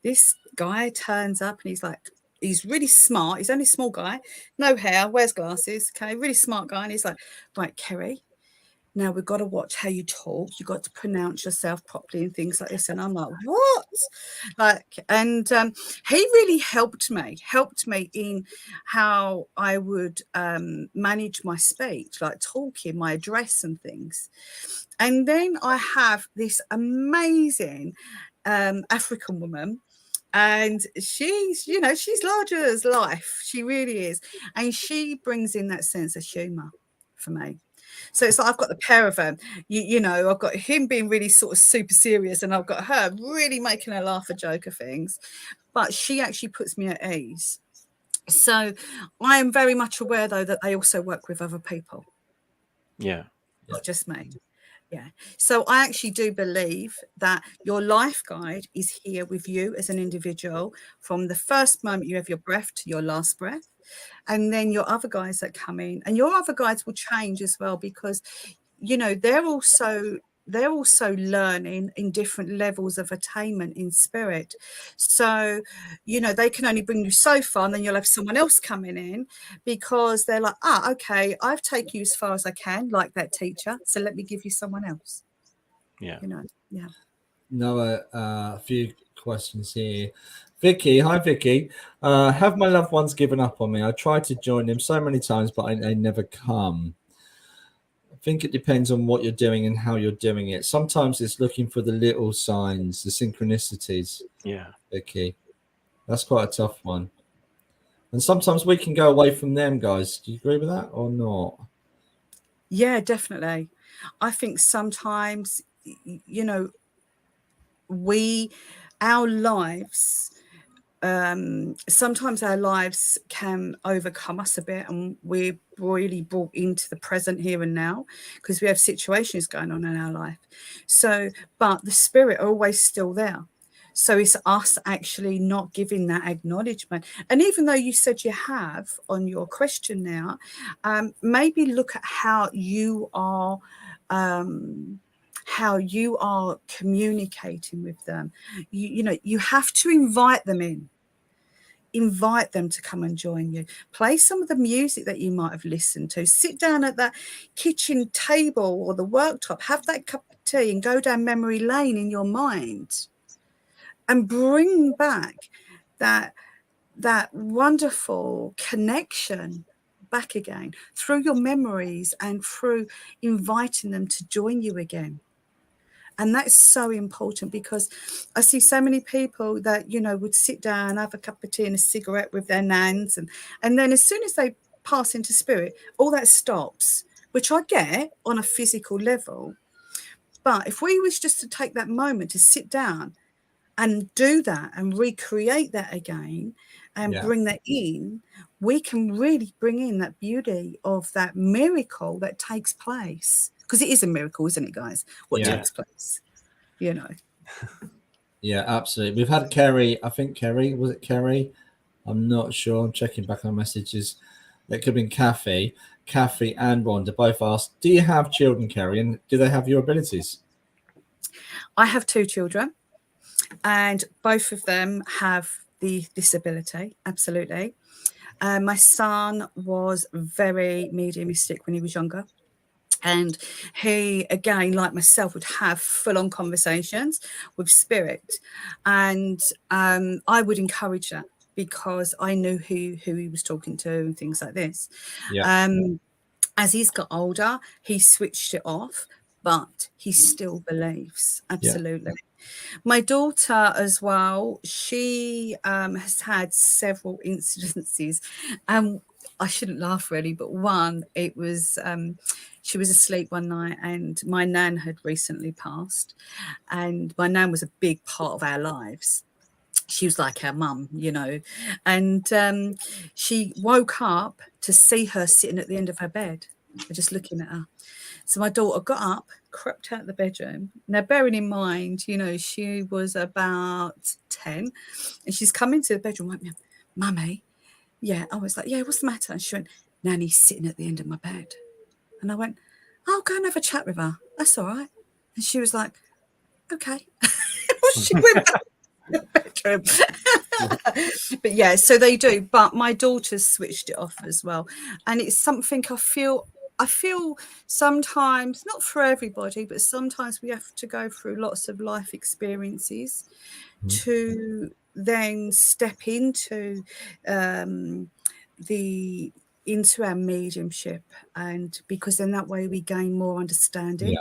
This guy turns up, and he's really smart. He's only a small guy, no hair, wears glasses. Okay, really smart guy, and he's like, right, Kerry, now we've got to watch how you talk. You've got to pronounce yourself properly and things like this. And I'm like, what? He really helped me in how I would manage my speech, like talking, my address and things. And then I have this amazing African woman, and she's larger as life. She really is. And she brings in that sense of humor for me. So it's like I've got the pair of them, I've got him being really sort of super serious, and I've got her really making her laugh, a joke of things, but she actually puts me at ease. So I am very much aware, though, that they also work with other people. Yeah. Not just me. Yeah. So I actually do believe that your life guide is here with you as an individual from the first moment you have your breath to your last breath. And then your other guides that come in, and your other guides will change as well, because, they're also they're also learning in different levels of attainment in spirit. So, you know, they can only bring you so far, and then you'll have someone else coming in because they're like, okay, I've taken you as far as I can, like that teacher. So let me give you someone else. Yeah. You know, yeah. Noah, a few questions here. Vicky, hi Vicky. Have my loved ones given up on me? I tried to join them so many times, but they never come. I think it depends on what you're doing and how you're doing it. Sometimes it's looking for the little signs, the synchronicities. Yeah. Vicky, that's quite a tough one. And sometimes we can go away from them, guys. Do you agree with that or not? Yeah, definitely. I think sometimes, you know, our lives, sometimes our lives can overcome us a bit, and we're really brought into the present here and now because we have situations going on in our life. So, but the spirit are always still there. So it's us actually not giving that acknowledgement. And even though you said you have on your question now, maybe look at how you are communicating with them. You know, you have to invite them in. Invite them to come and join you. Play some of the music that you might have listened to. Sit down at that kitchen table or the worktop, have that cup of tea and go down memory lane in your mind and bring back that wonderful connection back again through your memories and through inviting them to join you again. And that's so important because I see so many people that, you know, would sit down, have a cup of tea and a cigarette with their nans. And then as soon as they pass into spirit, all that stops, which I get on a physical level. But if we was just to take that moment to sit down and do that and recreate that again and bring that in, we can really bring in that beauty of that miracle that takes place. Because it is a miracle, isn't it, guys? What takes place, you know. Yeah, absolutely. We've had Kerry. I think Kerry, was it Kerry? I'm not sure. I'm checking back on messages. It could have been Kathy and Rhonda both asked, do you have children, Kerry, and do they have your abilities? I have 2 children, and both of them have the disability. Absolutely. My son was very mediumistic when he was younger. And he, again, like myself, would have full-on conversations with spirit. And I would encourage that because I knew who he was talking to and things like this. Yeah. As he's got older, he switched it off, but he still believes. Absolutely. Yeah. My daughter as well, she has had several incidences. I shouldn't laugh really, but one, it was she was asleep one night and my nan had recently passed, and my nan was a big part of our lives. She was like our mum, you know, and she woke up to see her sitting at the end of her bed, just looking at her. So my daughter got up, crept out of the bedroom. Now, bearing in mind, you know, she was about 10, and she's come into the bedroom like, Mummy, yeah. I was like, yeah, what's the matter? And she went, Nanny's sitting at the end of my bed. And I went, I'll go and have a chat with her. That's all right. And she was like, okay. She went back to the bedroom. But yeah, so they do. But my daughter's switched it off as well. And it's something I feel sometimes, not for everybody, but sometimes we have to go through lots of life experiences to then step into into our mediumship, and because then that way we gain more understanding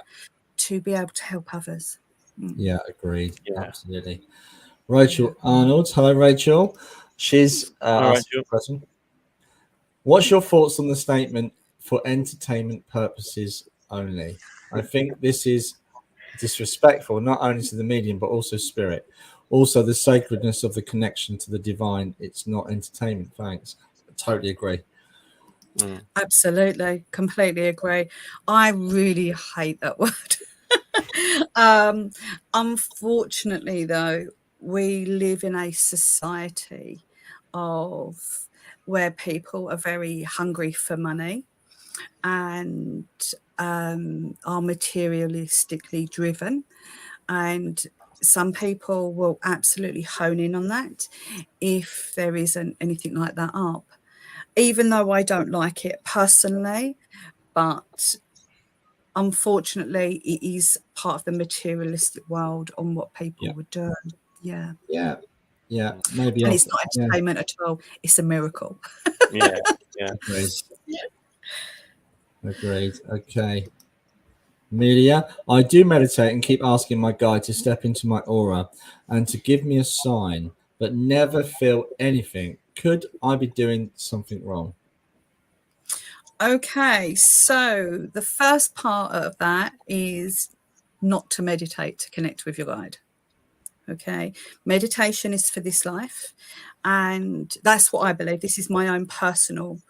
to be able to help others. Yeah, agreed. Absolutely. Rachel Arnold. Hello, Rachel. She's asked a question. What's your thoughts on the statement "for entertainment purposes only"? I think this is disrespectful, not only to the medium, but also spirit. Also, the sacredness of the connection to the divine. It's not entertainment. Thanks. I totally agree. Absolutely. Completely agree. I really hate that word. Unfortunately, though, we live in a society of where people are very hungry for money, and are materialistically driven, and some people will absolutely hone in on that if there isn't anything like that up, even though I don't like it personally, but unfortunately it is part of the materialistic world on what people would do. Maybe. And it's not entertainment at all, it's a miracle. Agreed. Okay. Amelia, I do meditate and keep asking my guide to step into my aura and to give me a sign, but never feel anything. Could I be doing something wrong? Okay, so the first part of that is not to meditate to connect with your guide. Okay, meditation is for this life, and that's what I believe. This is my own personal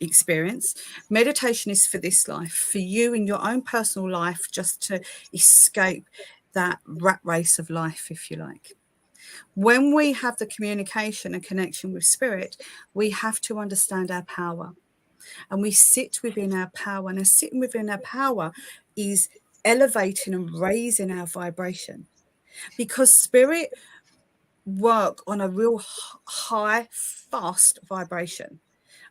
experience. Meditation is for this life, for you in your own personal life, just to escape that rat race of life, if you like. When we have the communication and connection with spirit, we have to understand our power, and we sit within our power, and sitting within our power is elevating and raising our vibration, because spirit work on a real high, fast vibration.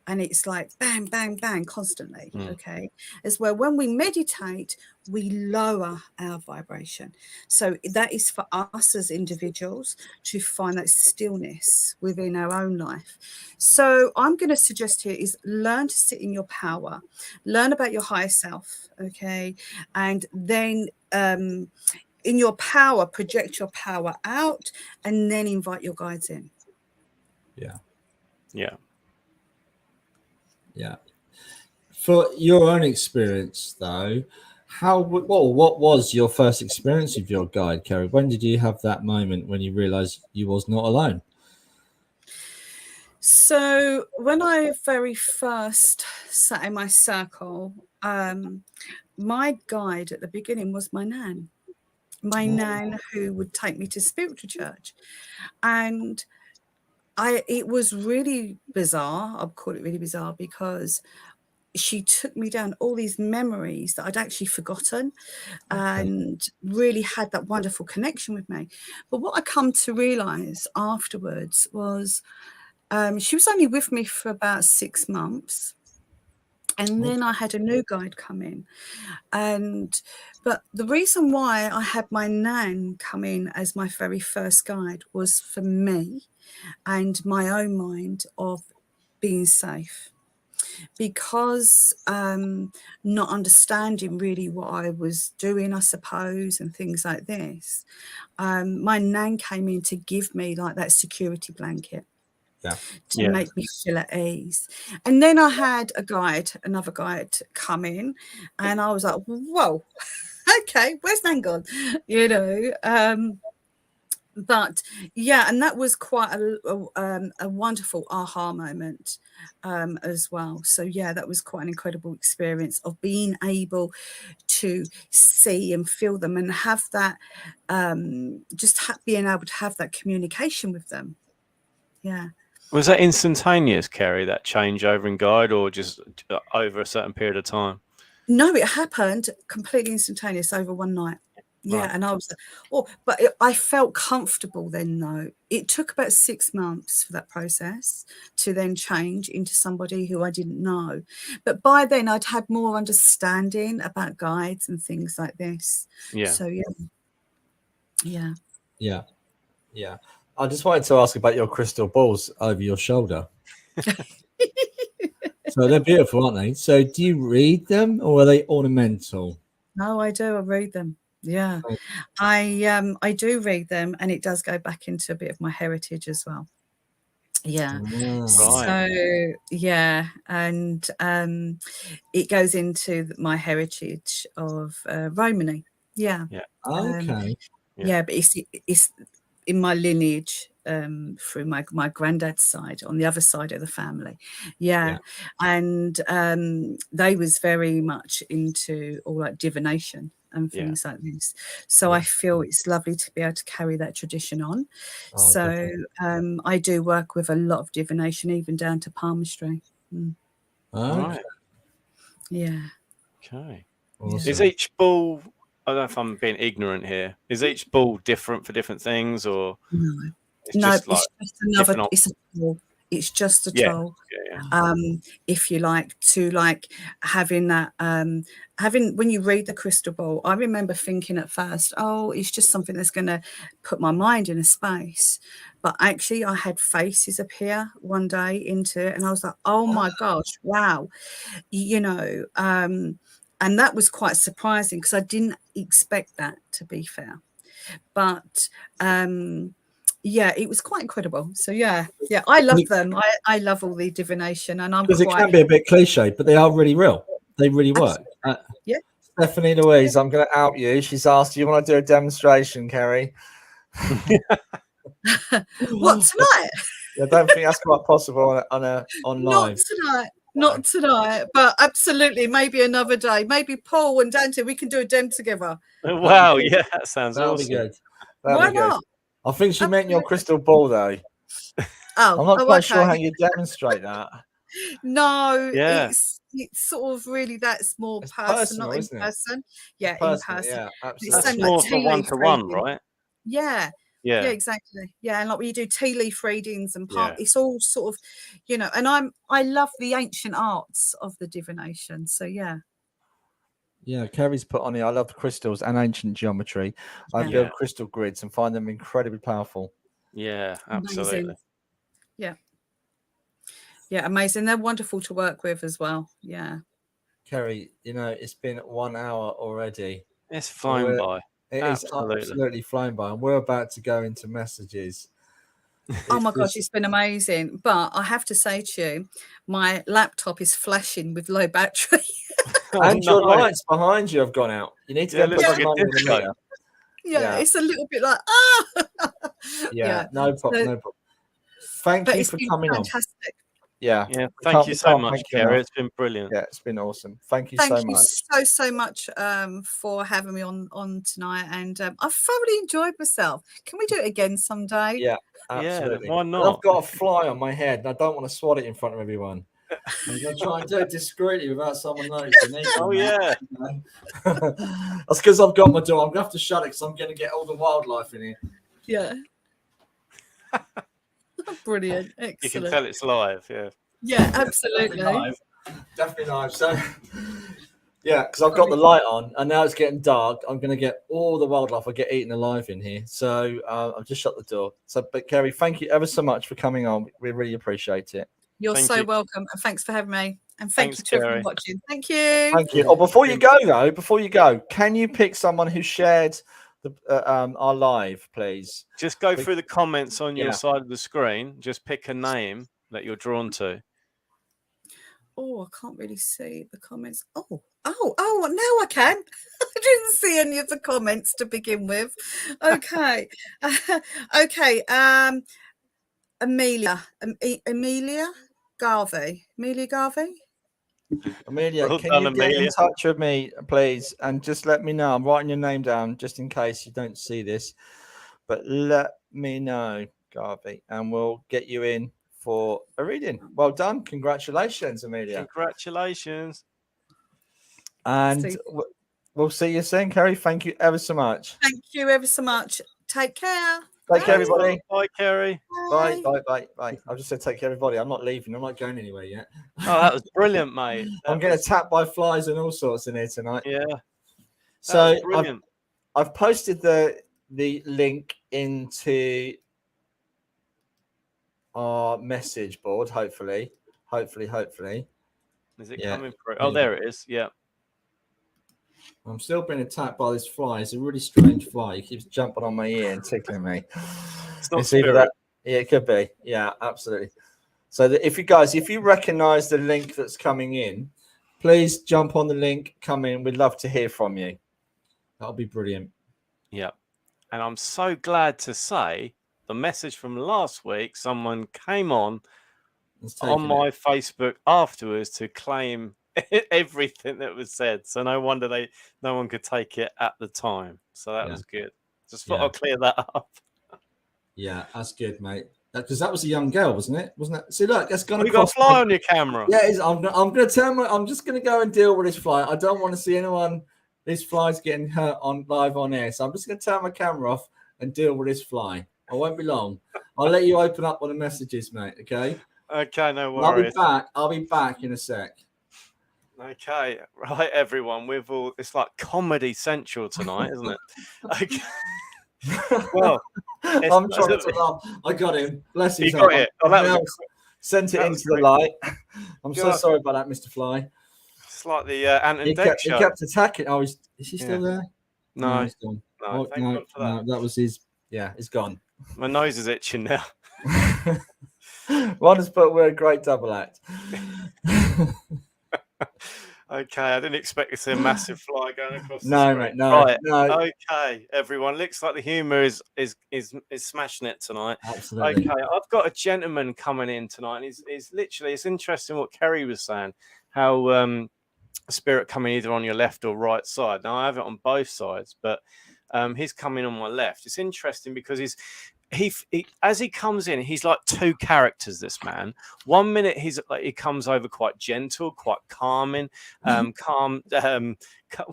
And it's like bang, bang, bang constantly. Okay. As well, when we meditate, we lower our vibration. So that is for us as individuals to find that stillness within our own life. So I'm going to suggest here is learn to sit in your power, learn about your higher self. Okay. And then, in your power, project your power out, and then invite your guides in. Yeah. For your own experience, though, what was your first experience with your guide, Kerry? When did you have that moment when you realised you was not alone? So when I very first sat in my circle, my guide at the beginning was my nan. My nan, who would take me to spiritual church, and it was really bizarre. I'd call it really bizarre, because she took me down all these memories that I'd actually forgotten, and really had that wonderful connection with me. But what I come to realize afterwards was she was only with me for about 6 months. And then I had a new guide come in. But the reason why I had my nan come in as my very first guide was for me and my own mind of being safe. Because not understanding really what I was doing, I suppose, and things like this, my nan came in to give me like that security blanket. To make me feel at ease. And then I had another guide come in, and I was like, whoa, okay, where's Nan gone? But yeah, and that was quite a wonderful aha moment as well. So yeah, that was quite an incredible experience of being able to see and feel them and have that, being able to have that communication with them. Yeah. Was that instantaneous, Kerry, that changeover in guide, or just over a certain period of time? No, it happened completely instantaneous over one night. Yeah, right. And I was, I felt comfortable then, though. It took about 6 months for that process to then change into somebody who I didn't know. But by then, I'd had more understanding about guides and things like this. Yeah. So, yeah. I just wanted to ask about your crystal balls over your shoulder. So they're beautiful, aren't they? So do you read them, or are they ornamental? No, I do. I read them. Yeah, I do read them, and it does go back into a bit of my heritage as well. Yeah. Right. So yeah, and it goes into my heritage of Romany. Yeah. Okay. Yeah, but it's in my lineage through my granddad's side, on the other side of the family. And they was very much into all like divination and things like this. So I feel it's lovely to be able to carry that tradition on. So I do work with a lot of divination, even down to palmistry. Right. Yeah. Okay. Awesome. Is each ball? I don't know if I'm being ignorant here. Is each ball different for different things, or No, it's just like it's just another. different It's a tool. It's just a yeah. tool. Yeah. If you like to having that, when you read the crystal ball, I remember thinking at first, oh, it's just something that's going to put my mind in a space. But actually, I had faces appear one day into it, and I was like, oh my gosh, wow, you know. And that was quite surprising because I didn't expect that, to be fair. But yeah, it was quite incredible. So yeah, I love them. I love all the divination, and I'm because it can be a bit cliche, but they are really real. They really work. Yeah. Stephanie Louise, I'm going to out you. She's asked, "Do you want to do a demonstration, Kerry?" What, tonight? I don't think that's quite possible on live. Not tonight, but absolutely, maybe another day. Maybe Paul and Dante, we can do a dem together. Wow, yeah, that sounds That'll awesome. be good. Why not? I think she meant your crystal ball, though. Oh, I'm not quite sure how you demonstrate that. No, Yeah. it's sort of really that's more It's personal, not in isn't it? person. Yeah, Personal, in person. yeah, absolutely. It's That's so more much for one-to-one, right? Yeah. Yeah. Yeah, exactly. Yeah, and like when you do tea leaf readings and Yeah. it's all sort of, you know, and I love the ancient arts of the divination. So yeah. Yeah, Kerry's put on here. I love crystals and ancient geometry. I Yeah. build crystal grids and find them incredibly powerful. Yeah, absolutely. Amazing. Yeah. Yeah, amazing. They're wonderful to work with as well. Yeah. Kerry, you know, it's been 1 hour already. It's flown by. It is absolutely flown by, and we're about to go into messages. Oh my gosh, it's been amazing. But I have to say to you, my laptop is flashing with low battery. And your lights behind you have gone out. You need to go put some money in the meter. Yeah, it's a little bit like Yeah, no problem, no problem. Thank you for coming on. Fantastic. Yeah. Thank you so much, Kerry. It's been brilliant. Yeah, it's been awesome. Thank you so much. Thank you so much for having me on tonight, and I've thoroughly enjoyed myself. Can we do it again someday? Yeah, absolutely. Yeah, why not? I've got a fly on my head, and I don't want to swat it in front of everyone. I'm going to try and do it discreetly without someone noticing. Oh yeah. That's because I've got my door. I'm going to have to shut it because I'm going to get all the wildlife in here. Yeah. Brilliant. Excellent. You can tell it's live, yeah. Yeah, absolutely. Definitely live. So, yeah, because I've got the light on and now it's getting dark. I'm going to get all the wildlife I get eaten alive in here. So I've just shut the door. So, but Kerry, thank you ever so much for coming on. We really appreciate it. You're so welcome. And thanks for having me. And thanks to everyone watching. Thank you. Thank you. Oh, before you go, can you pick someone who shared our live, please? Just go through the comments on your side of the screen. Just pick a name that you're drawn to. Oh, I can't really see the comments. Oh, now I can. I didn't see any of the comments to begin with. Okay. Okay. Amelia Garvey. Amelia, can you get in touch with me, please? And just let me know. I'm writing your name down just in case you don't see this. But let me know, Garvey, and we'll get you in for a reading. Well done. Congratulations, Amelia. Congratulations. And we'll see you soon, Kerry. Thank you ever so much. Thank you ever so much. Take care. Take care, everybody. Bye, Kerry. Bye. I just said take care, everybody. I'm not leaving. I'm not going anywhere yet. Oh, that was brilliant, mate. I'm getting attacked by flies and all sorts in here tonight. Yeah. So I've posted the link into our message board. Hopefully. Is it coming through? Oh, there it is. Yeah. I'm still being attacked by this fly. It's a really strange fly. He keeps jumping on my ear and tickling me. It's either that. Yeah, it could be. Yeah, absolutely. So if you recognize the link that's coming in, please jump on the link, come in. We'd love to hear from you. That'll be brilliant. Yeah. And I'm so glad to say the message from last week, someone came on my Facebook afterwards to claim everything that was said. So no wonder no one could take it at the time. So that was good. Just thought I'll clear that up. Yeah, that's good, mate. because that was a young girl, wasn't it? Wasn't it? See, look, it's gonna. You got a fly on your camera. Yeah, I'm gonna turn my. I'm just gonna go and deal with this fly. I don't want to see anyone. This fly's getting hurt on live on air, so I'm just gonna turn my camera off and deal with this fly. I won't be long. I'll let you open up on the messages, mate. Okay. Okay, no worries. I'll be back in a sec. Okay, right, everyone. It's like Comedy Central tonight, isn't it? Okay. Well, I'm trying to laugh. I got him. Bless his heart. It. Oh, sent it into the light. I'm so sorry about that, Mr. Fly. It's like the Ant and Dec show. He kept attacking. Oh, is he still there? No, he's gone. No, thank God for that. No, that was his. Yeah, he's gone. My nose is itching now. One has put we're a great double act. Okay, I didn't expect to see a massive fly going across. No, mate, no, right. no. Okay, everyone. Looks like the humour is smashing it tonight. Absolutely. Okay, I've got a gentleman coming in tonight, and he's literally. It's interesting what Kerry was saying. How spirit coming either on your left or right side. Now I have it on both sides, but he's coming on my left. It's interesting because he as he comes in, he's like two characters. This man. 1 minute he comes over quite gentle, quite calming, calm.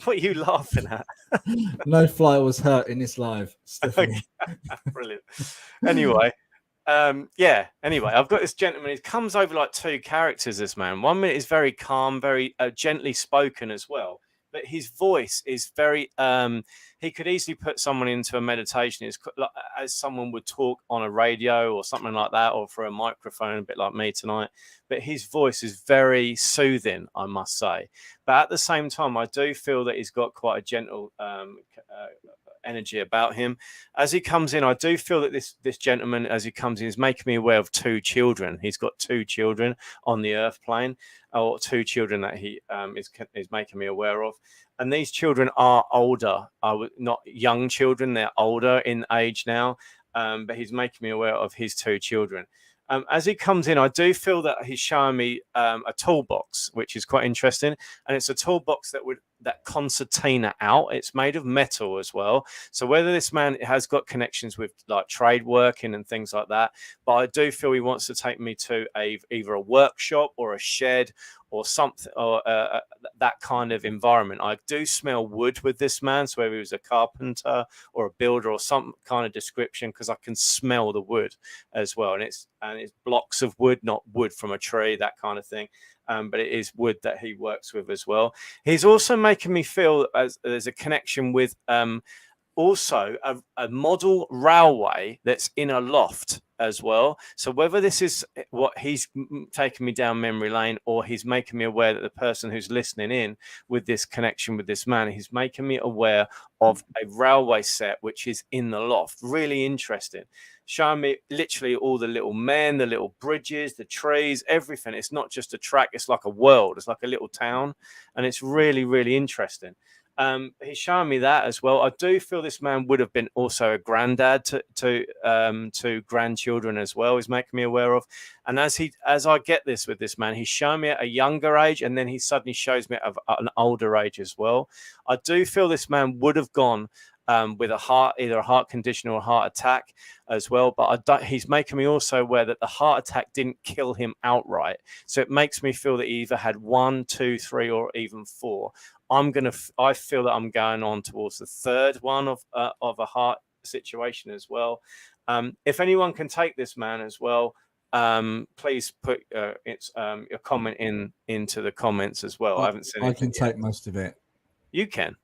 What are you laughing at? No fly was hurt in this live. Okay. Brilliant. Anyway. Anyway, I've got this gentleman. He comes over like two characters. This man. 1 minute is very calm, very gently spoken as well. But his voice is very. He could easily put someone into a meditation. It's like, as someone would talk on a radio or something like that, or through a microphone, a bit like me tonight. But his voice is very soothing, I must say. But at the same time, I do feel that he's got quite a gentle energy about him. As he comes in, I do feel that this gentleman, as he comes in, is making me aware of two children. He's got two children on the earth plane, or two children that he is making me aware of. And these children are older, not young children. They're older in age now, but he's making me aware of his two children. As he comes in, I do feel that he's showing me a toolbox, which is quite interesting. And it's a toolbox that concertina out. It's made of metal as well. So whether this man has got connections with like trade working and things like that, but I do feel he wants to take me to either a workshop or a shed or something, or that kind of environment. I do smell wood with this man, so whether he was a carpenter or a builder or some kind of description, because I can smell the wood as well. And it's blocks of wood, not wood from a tree, that kind of thing. But it is wood that he works with as well. He's also making me feel as there's a connection with also a model railway that's in a loft as well. So whether this is what he's taking me down memory lane, or he's making me aware that the person who's listening in with this connection with this man, he's making me aware of a railway set which is in the loft. Really interesting. Showing me literally all the little men, the little bridges, the trees, everything. It's not just a track, it's like a world. It's like a little town, and it's really, really interesting. He's showing me that as well. I do feel this man would have been also a granddad to grandchildren as well. He's making me aware of. And as I get this with this man, he's showing me at a younger age, and then he suddenly shows me at an older age as well. I do feel this man would have gone with either a heart condition or a heart attack as well. But he's making me also aware that the heart attack didn't kill him outright. So it makes me feel that he either had 1, 2, 3, or even 4. I feel that I'm going on towards the third one of a heart situation as well. If anyone can take this man as well, please put your comment into the comments as well. I haven't seen. I can take most of it. You can.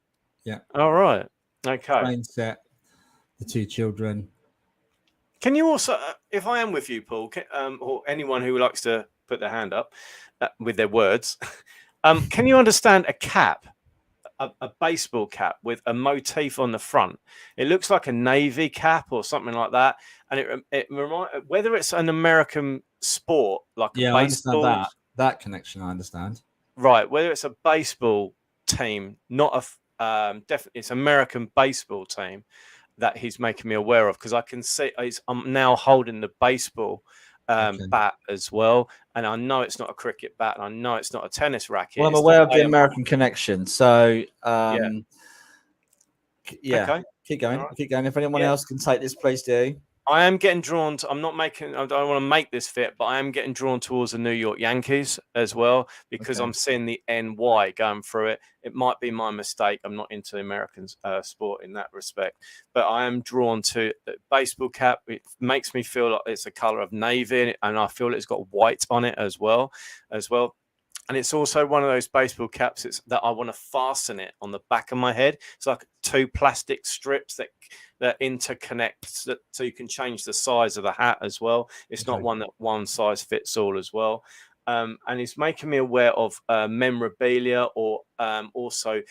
Yeah. All right. Okay. Train set, the two children. Can you also, if I am with you, Paul, or anyone who likes to put their hand up with their words, can you understand a cap, a baseball cap with a motif on the front? It looks like a Navy cap or something like that, and it reminds, whether it's an American sport like a baseball. I understand that connection. I understand. Right, whether it's a baseball team, not a definitely it's American baseball team that he's making me aware of, because I can see I'm now holding the baseball bat as well, and I know it's not a cricket bat, and I know it's not a tennis racket. Well, I'm aware of the American connection, so okay. Keep going. Right. Keep going. If anyone else can take this, please do. I am getting drawn to. I'm not making. I don't want to make this fit, but I am getting drawn towards the New York Yankees as well because I'm seeing the NY going through it. It might be my mistake. I'm not into American sport in that respect, but I am drawn to the baseball cap. It makes me feel like it's a color of navy, and I feel it's got white on it as well. And it's also one of those baseball caps that I want to fasten it on the back of my head. It's like 2 plastic strips that interconnect, so you can change the size of the hat as well. It's not one that one size fits all as well. And it's making me aware of memorabilia or also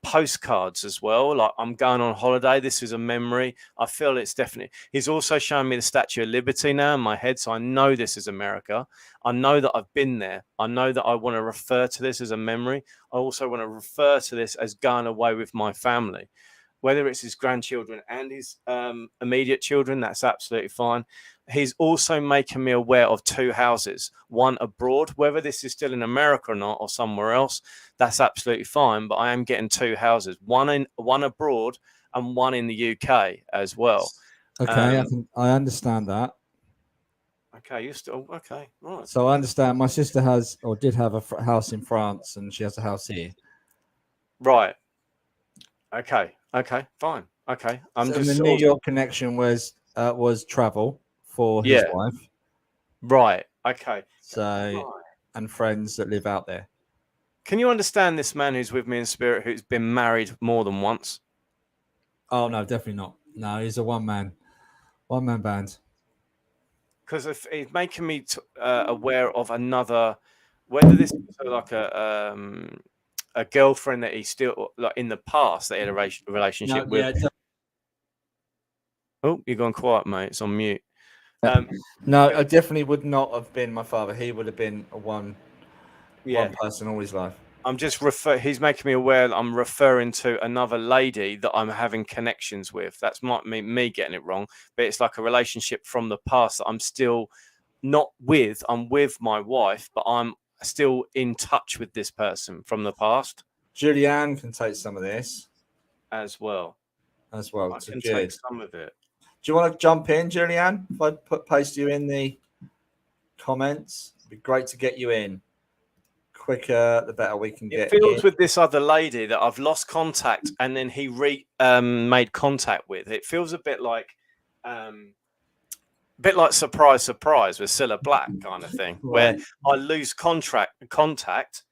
postcards as well. Like, I'm going on holiday. This is a memory. I feel it's definitely. He's also showing me the Statue of Liberty now in my head, so I know this is America. I know that I've been there. I know that I want to refer to this as a memory. I also want to refer to this as going away with my family. Whether it's his grandchildren and his immediate children, that's absolutely fine. He's also making me aware of 2 houses, one abroad. Whether this is still in America or not, or somewhere else, that's absolutely fine. But I am getting 2 houses, one abroad and one in the UK as well. Okay, I understand that. Okay, you're still okay, right? So I understand. My sister has or did have a house in France, and she has a house here. Right. Okay. Okay. Fine. Okay. I'm just the New York connection was travel for his wife. Right. Okay. So and friends that live out there. Can you understand this man who's with me in spirit, who's been married more than once? Oh no, definitely not. No, he's a one man band. Because if he's making me aware of another, whether this is like a girlfriend that he's still like in the past that he had a relationship with. Yeah, oh, you're gone quiet, mate. It's on mute. No, I definitely would not have been my father. He would have been one person all his life. I'm just he's making me aware that I'm referring to another lady that I'm having connections with. That's might me getting it wrong, but it's like a relationship from the past that I'm still not with. I'm with my wife, but I'm still in touch with this person from the past. Julianne can take some of this as well. I can take some of it. Do you want to jump in, Julianne? If I paste you in the comments, it'd be great to get you in. Quicker, the better we can get. It feels with this other lady that I've lost contact, and then he made contact with. It feels a bit like surprise with Cilla Black kind of thing, where I lose contact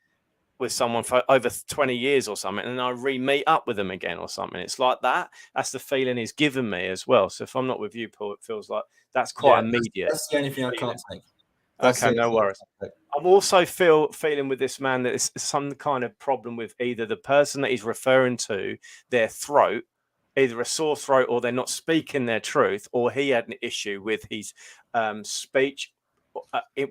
with someone for over 20 years or something, and I re-meet up with them again or something. It's like that. That's the feeling he's given me as well. So if I'm not with you, Paul, it feels like that's quite immediate. That's the only thing I can't take. Okay, no worries. I'm also feeling with this man that it's some kind of problem with either the person that he's referring to, their throat, either a sore throat, or they're not speaking their truth, or he had an issue with his speech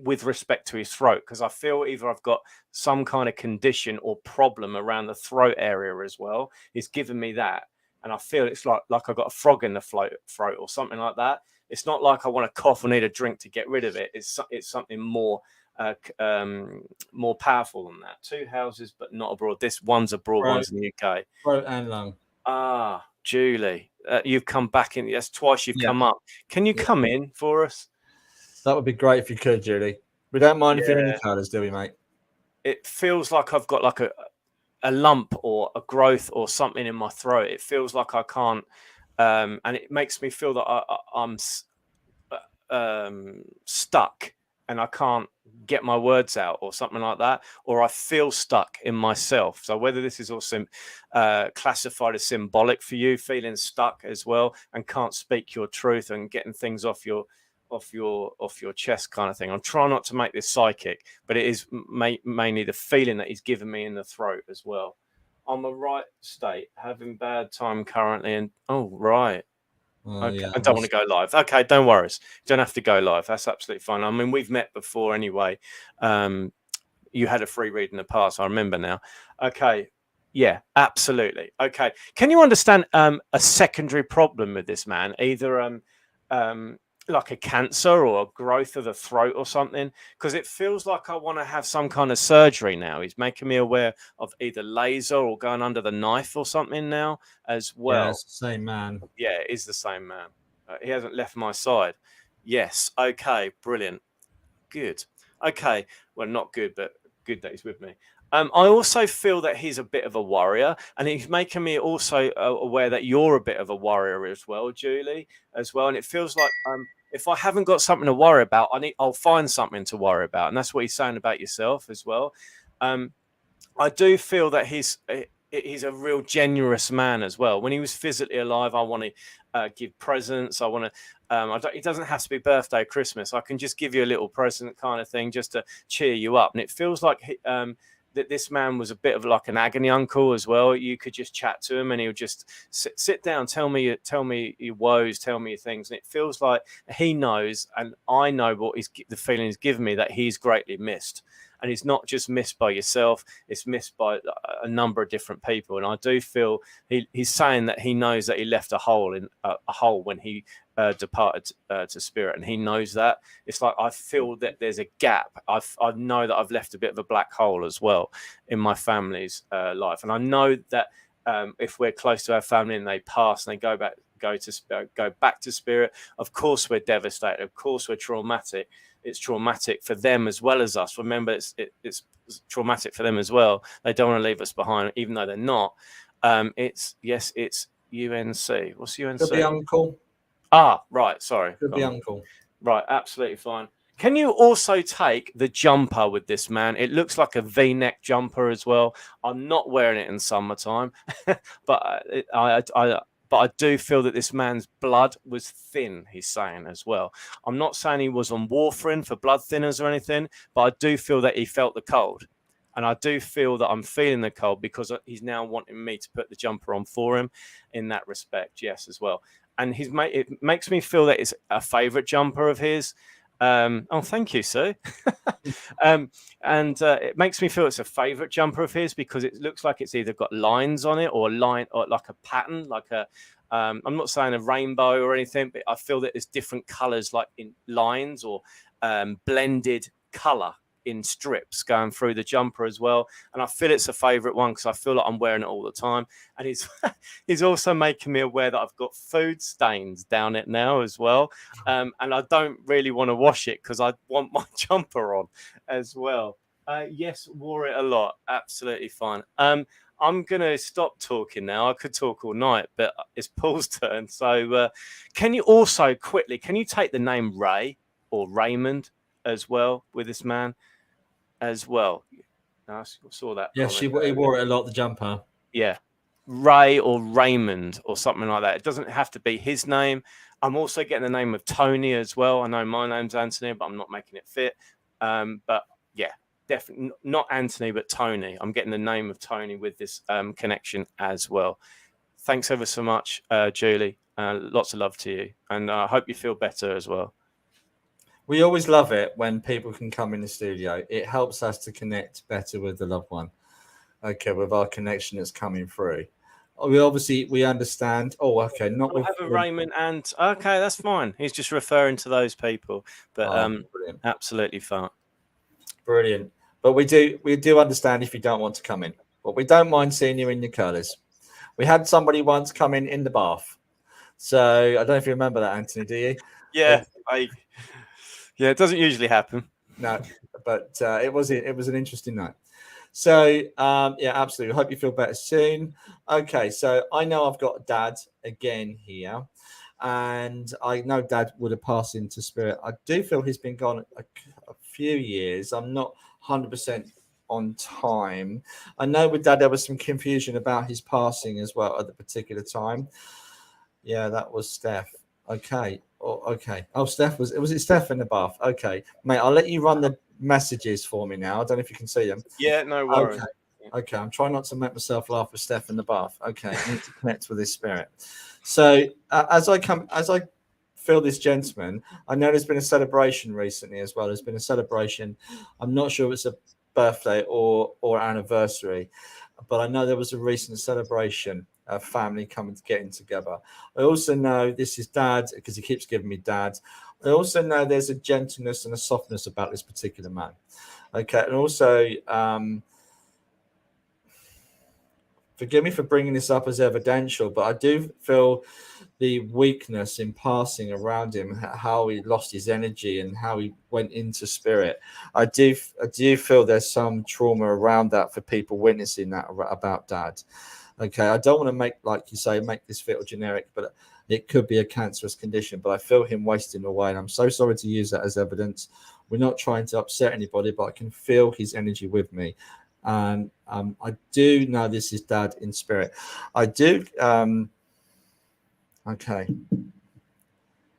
with respect to his throat. Because I feel either I've got some kind of condition or problem around the throat area as well. He's given me that, and I feel it's like I've got a frog in the throat or something like that. It's not like I want to cough or need a drink to get rid of it. It's something more more powerful than that. 2 houses, but not abroad. This one's abroad, one's in the UK. Throat and lung. Ah, Julie, you've come back in. That's twice you've come up. Can you come in for us? That would be great if you could, Julie. We don't mind if you're in the colours, do we, mate? It feels like I've got like a lump or a growth or something in my throat. It feels like I can't. And it makes me feel that I'm stuck and I can't get my words out or something like that, or I feel stuck in myself. So whether this is also classified as symbolic for you, feeling stuck as well and can't speak your truth and getting things off your chest kind of thing. I'm trying not to make this psychic, but it is mainly the feeling that he's given me in the throat as well. On the right state, having bad time currently, and okay. I don't want to go live. Okay, don't worry. You don't have to go live. That's absolutely fine. I mean, we've met before anyway. You had a free read in the past. I remember now. Okay. Yeah, absolutely. Okay. Can you understand a secondary problem with this man? Either like a cancer or a growth of the throat or something, because it feels like I want to have some kind of surgery now. He's making me aware of either laser or going under the knife or something now as well. Yeah, it's the same man. Yeah, it is the same man. He hasn't left my side. Yes. Okay. Brilliant. Good. Okay. Well, not good, but good that he's with me. I also feel that he's a bit of a warrior, and he's making me also aware that you're a bit of a warrior as well, Julie, as well. And it feels like if I haven't got something to worry about, I'll find something to worry about, and that's what he's saying about yourself as well. I do feel that he's a real generous man as well. When he was physically alive, I want to give presents. I want to. It doesn't have to be birthday, Christmas. I can just give you a little present kind of thing just to cheer you up. And it feels like that this man was a bit of like an agony uncle as well. You could just chat to him and he'll just sit down, tell me your woes, tell me your things. And it feels like he knows, and I know what the feeling he's given me, that he's greatly missed. And he's not just missed by yourself, it's missed by a number of different people. And I do feel he's saying that he knows that he left a hole when he departed to spirit, and he knows that. It's like I feel that there's a gap. I know that I've left a bit of a black hole as well in my family's life, and I know that if we're close to our family and they pass and they go back to spirit, of course we're devastated. Of course we're traumatic. It's traumatic for them as well as us. Remember, it's traumatic for them as well. They don't want to leave us behind, even though they're not. It's UNC. What's UNC? Could be uncle. Ah, right. Sorry. Could be uncle. Right. Absolutely fine. Can you also take the jumper with this man? It looks like a V-neck jumper as well. I'm not wearing it in summertime, but I do feel that this man's blood was thin, he's saying as well. I'm not saying he was on warfarin for blood thinners or anything, but I do feel that he felt the cold. And I do feel that I'm feeling the cold because he's now wanting me to put the jumper on for him in that respect, yes, as well. And it makes me feel that it's a favourite jumper of his. Oh, thank you, Sue. It makes me feel it's a favourite jumper of his because it looks like it's either got lines on it or like a pattern, like a. I'm not saying a rainbow or anything, but I feel that there's different colours, like in lines or blended colour in strips going through the jumper as well. And I feel it's a favourite one because I feel like I'm wearing it all the time. And he's also making me aware that I've got food stains down it now as well. And I don't really want to wash it because I want my jumper on as well. Yes, wore it a lot. Absolutely fine. I'm going to stop talking now. I could talk all night, but it's Paul's turn. So can you also quickly, can you take the name Ray or Raymond as well with this man as well? I saw that. Yeah, he wore it a lot, the jumper. Yeah. Ray or Raymond or something like that. It doesn't have to be his name. I'm also getting the name of Tony as well. I know my name's Anthony, but I'm not making it fit. But yeah, definitely not Anthony, but Tony. I'm getting the name of Tony with this connection as well. Thanks ever so much, Julie. Lots of love to you. And I hope you feel better as well. We always love it when people can come in the studio. It helps us to connect better with the loved one. Okay, with our connection that's coming through. We understand. Oh, okay. Not with Raymond and okay, that's fine. He's just referring to those people. But absolutely fine. Brilliant. But we do understand if you don't want to come in. But we don't mind seeing you in your colours. We had somebody once come in the bath. So I don't know if you remember that, Anthony, do you? Yeah, yeah, it doesn't usually happen. No, but it was an interesting night. So yeah, absolutely. I hope you feel better soon. Okay, so I know I've got Dad again here, and I know Dad would have passed into spirit. I do feel he's been gone a few years. I'm not 100% on time. I know with Dad there was some confusion about his passing as well at the particular time. Yeah, that was Steph. Okay. Okay. Oh, Steph was it Steph in the bath? Okay, mate. I'll let you run the messages for me now. I don't know if you can see them. Yeah, no worries. Okay. I'm trying not to make myself laugh with Steph in the bath. Okay, I need to connect with his spirit. So as I feel this gentleman, I know there's been a celebration recently as well. There's been a celebration. I'm not sure if it's a birthday or anniversary, but I know there was a recent celebration. A family getting together. I also know this is Dad because he keeps giving me Dad. I also know there's a gentleness and a softness about this particular man. Okay, and also forgive me for bringing this up as evidential, but I do feel the weakness in passing around him, how he lost his energy and how he went into spirit. I do feel there's some trauma around that for people witnessing that about Dad. Okay, I don't want to make, like you say, make this feel generic, but it could be a cancerous condition. But I feel him wasting away, and I'm so sorry to use that as evidence. We're not trying to upset anybody, but I can feel his energy with me. And I do know this is Dad in spirit. I do. Okay.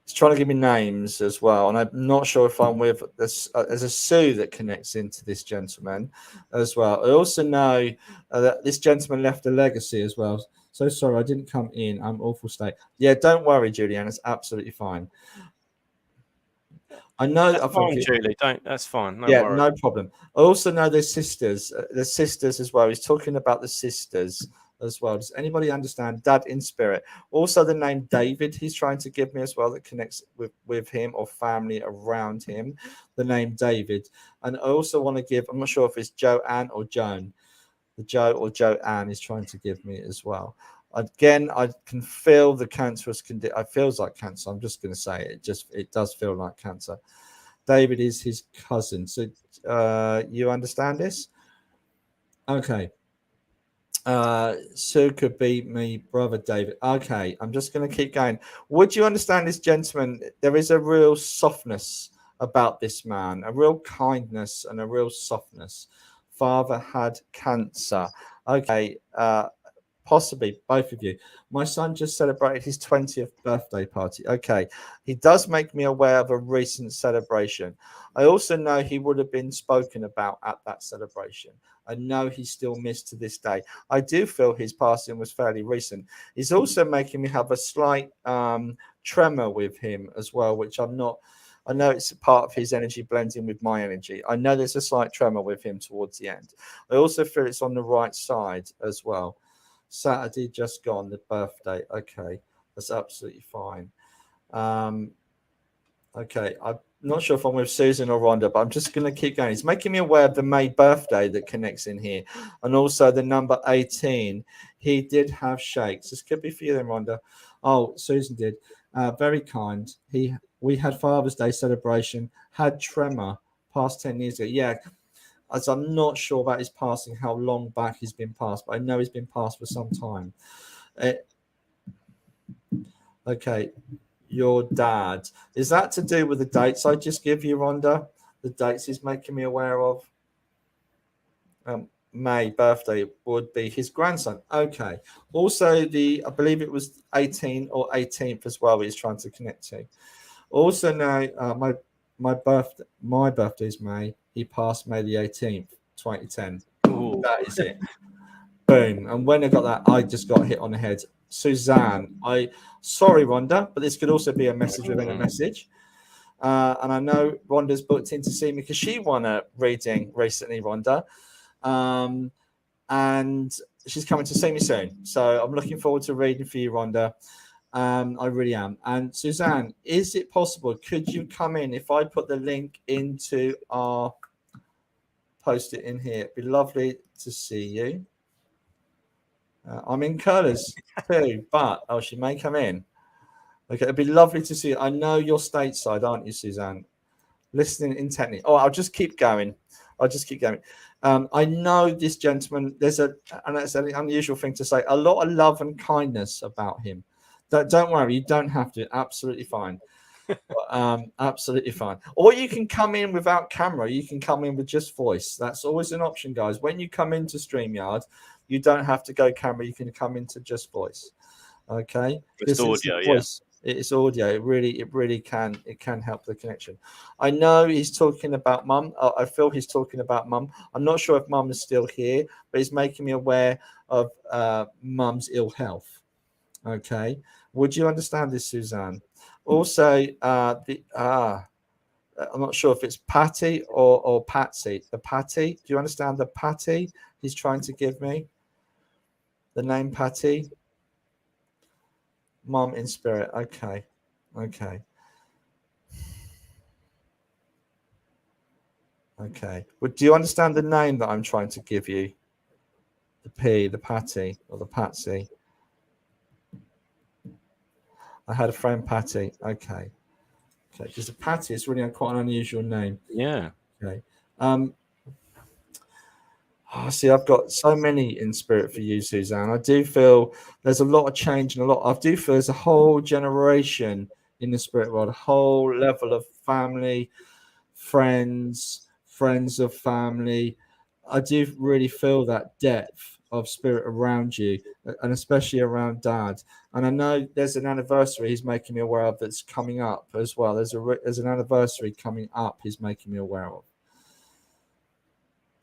He's trying to give me names as well. And I'm not sure if I'm with this. There's a Sue that connects into this gentleman as well. I also know that this gentleman left a legacy as well. So sorry, I didn't come in. I'm awful state. Yeah, don't worry, Julianne. It's absolutely fine. I know. That's fine, Julie. That's fine. No yeah, worries. no problem. I also know there's sisters. There's sisters as well. He's talking about the sisters as well. Does anybody understand Dad in spirit? Also, the name David he's trying to give me as well that connects with him or family around him. The name David. And I also want to give, I'm not sure if it's Joanne or Joan. The Joe or Joanne is trying to give me as well. Again, I can feel the cancerous condition. It feels like cancer. I'm just going to say it. It does feel like cancer. David is his cousin. So you understand this? Okay. So could be me brother David. Okay, I'm just going to keep going. Would you understand this gentleman? There is a real softness about this man, a real kindness and a real softness. Father had cancer. Okay, possibly both of you. My son just celebrated his 20th birthday party. Okay, he does make me aware of a recent celebration. I also know he would have been spoken about at that celebration. I know he's still missed to this day. I do feel his passing was fairly recent. He's also making me have a slight tremor with him as well, which I'm not. I know it's a part of his energy blending with my energy. I know there's a slight tremor with him towards the end. I also feel it's on the right side as well. Saturday just gone, the birthday. Okay, that's absolutely fine. Okay, I'm not sure if I'm with Susan or Rhonda, but I'm just going to keep going. It's making me aware of the May birthday that connects in here, and also the number 18. He did have shakes. This could be for you then, Rhonda. Oh, Susan did. Very kind. We had Father's Day celebration, had tremor past 10 years ago. Yeah, as I'm not sure about his passing, how long back he's been passed, but I know he's been passed for some time. Okay, your dad. Is that to do with the dates I just give you, Rhonda? The dates he's making me aware of? May birthday would be his grandson. Okay. Also, I believe it was 18 or 18th as well he's trying to connect to. Also now, my birthday is May. He passed May the 18th, 2010. Ooh. That is it. Boom. And when I got that, I just got hit on the head. Suzanne, sorry, Rhonda, but this could also be a message within a message. And I know Rhonda's booked in to see me because she won a reading recently, Rhonda. And she's coming to see me soon. So I'm looking forward to reading for you, Rhonda. I really am. And Suzanne, is it possible? Could you come in if I put the link into our post it in here? It'd be lovely to see you. I'm in Curlers too, but she may come in. Okay, it'd be lovely to see you. I know you're stateside, aren't you, Suzanne? Listening intently. Oh, I'll just keep going. I know this gentleman. And that's an unusual thing to say. A lot of love and kindness about him. Don't worry, you don't have to. Absolutely fine. Absolutely fine. Or you can come in without camera. You can come in with just voice. That's always an option, guys. When you come into StreamYard, you don't have to go camera. You can come into just voice. Okay. It's audio, yeah. It's audio. It really can help the connection. I know he's talking about mum. I feel he's talking about mum. I'm not sure if mum is still here, but he's making me aware of mum's ill health. Okay. Would you understand this, Suzanne? Also, I'm not sure if it's Patty or Patsy. The Patty. Do you understand the Patty he's trying to give me? The name Patty. Mom in spirit. Okay. Well, do you understand the name that I'm trying to give you? The P, the Patty, or the Patsy. I had a friend, Patty. Okay. Because the Patty is really quite an unusual name. Yeah. Okay. See, I've got so many in spirit for you, Suzanne. I do feel there's a lot of change and I do feel there's a whole generation in the spirit world, a whole level of family, friends of family. I do really feel that depth of spirit around you, and especially around Dad. And I know there's an anniversary he's making me aware of that's coming up as well. There's an anniversary coming up he's making me aware of.